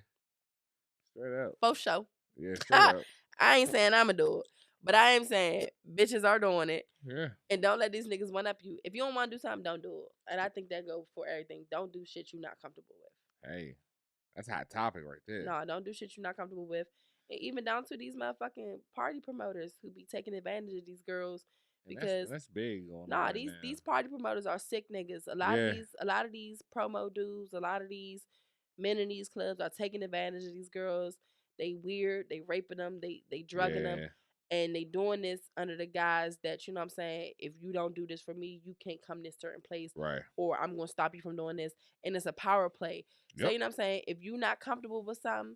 Straight up. For sure. Yeah, straight up. I ain't saying I'ma do it. But I am saying bitches are doing it. Yeah. And don't let these niggas one up you. If you don't want to do something, don't do it. And I think that goes for everything. Don't do shit you're not comfortable with. Hey, that's a hot topic right there. No, don't do shit you're not comfortable with. And even down to these motherfucking party promoters who be taking advantage of these girls. Because that's big going on. These party promoters are sick niggas. A lot of these promo dudes, a lot of these men in these clubs are taking advantage of these girls. They weird, they raping them, they drugging them, and they doing this under the guise that, you know what I'm saying, if you don't do this for me, you can't come to this certain place. Right. Or I'm gonna stop you from doing this. And it's a power play. So you know what I'm saying? If you're not comfortable with something,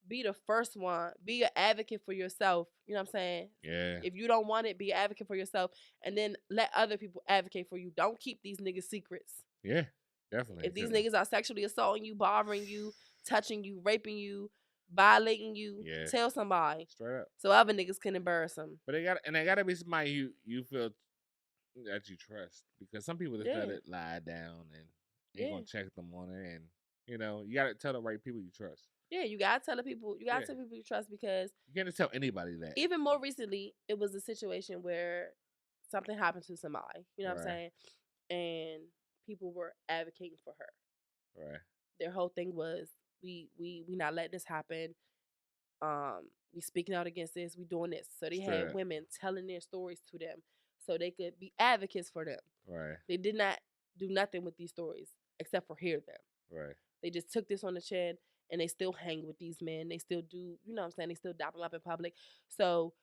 be the first one. Be an advocate for yourself. You know what I'm saying? Yeah. If you don't want it, be an advocate for yourself. And then let other people advocate for you. Don't keep these niggas secrets. Yeah, definitely. If these niggas are sexually assaulting you, bothering you, touching you, raping you, violating you, tell somebody. Straight up. So other niggas can embarrass them. But they gotta be somebody you feel that you trust. Because some people just let it lie down and ain't gonna check them on it. And you know, you gotta tell the right people you trust. Yeah, you gotta tell the people. You gotta tell people you trust, because you can't just tell anybody that. Even more recently, it was a situation where something happened to somebody. You know what I'm saying? And people were advocating for her. Right. Their whole thing was, we not letting this happen. We speaking out against this. We doing this. So they had women telling their stories to them, so they could be advocates for them. Right. They did not do nothing with these stories except for hear them. Right. They just took this on the chin. And they still hang with these men. They still do, you know what I'm saying? They still dap them up in public. So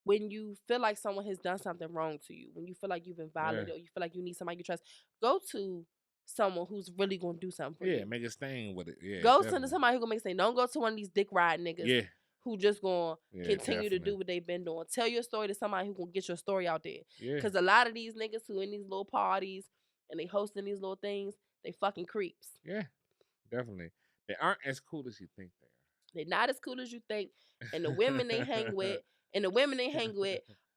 when you feel like someone has done something wrong to you, when you feel like you've been violated, or you feel like you need somebody you trust, go to someone who's really going to do something for you. Yeah, make a stain with it. Yeah, go to somebody who's going to make a stain. Don't go to one of these dick riding niggas. Yeah. Who just going to continue to do what they've been doing. Tell your story to somebody who going to get your story out there. Because a lot of these niggas who in these little parties and they hosting these little things, they fucking creeps. Yeah, definitely. They aren't as cool as you think they are. They're not as cool as you think. And the women they hang with,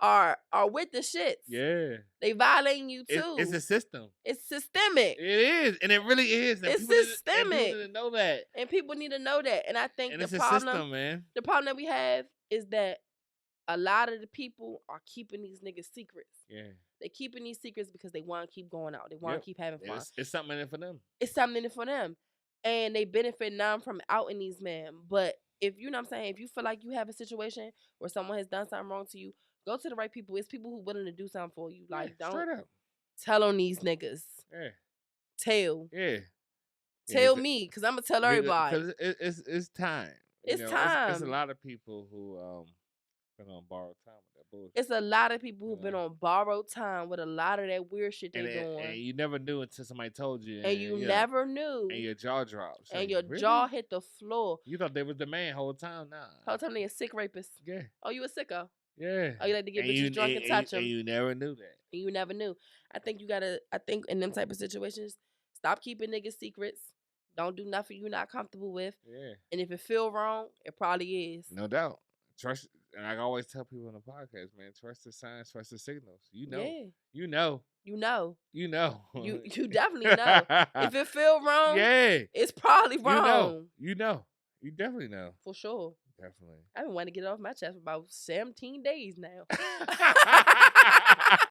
are with the shits. Yeah. They violating you too. It's a system. It's systemic. It is, and it really is. And it's systemic. And people need to know that. And people need to know that. And I think and the it's problem, a system, man. The problem that we have is that a lot of the people are keeping these niggas secrets. Yeah. They're keeping these secrets because they want to keep going out. They want to keep having fun. It's something in it for them. It's something in it for them. And they benefit none from outing these men. But if you know what I'm saying, if you feel like you have a situation where someone has done something wrong to you, go to the right people. It's people who willing to do something for you. Like, don't tell on these niggas. Yeah. Tell. Yeah. Tell me, because I'm going to tell everybody. Because it's time. It's time. It's a lot of people who been on borrowed time with that bullshit. It's a lot of people who've been on borrowed time with a lot of that weird shit they're doing. And you never knew until somebody told you. And you never knew. And your jaw drops. And your jaw hit the floor. You thought they was the man whole time. Nah. Whole time they a sick rapist. Yeah. Oh, you a sicko. Yeah. Oh, you like to get bitches drunk and touch them. And you never knew that. And you never knew. I think in them type of situations, stop keeping niggas secrets. Don't do nothing you're not comfortable with. Yeah. And if it feel wrong, it probably is. No doubt. Trust, and I always tell people on the podcast, man, trust the signs, trust the signals. You know. Yeah. You know. You know. You know. You definitely know. If it feel wrong, it's probably wrong. You know. You definitely know. For sure. Definitely. I've been wanting to get it off my chest for about 17 days now.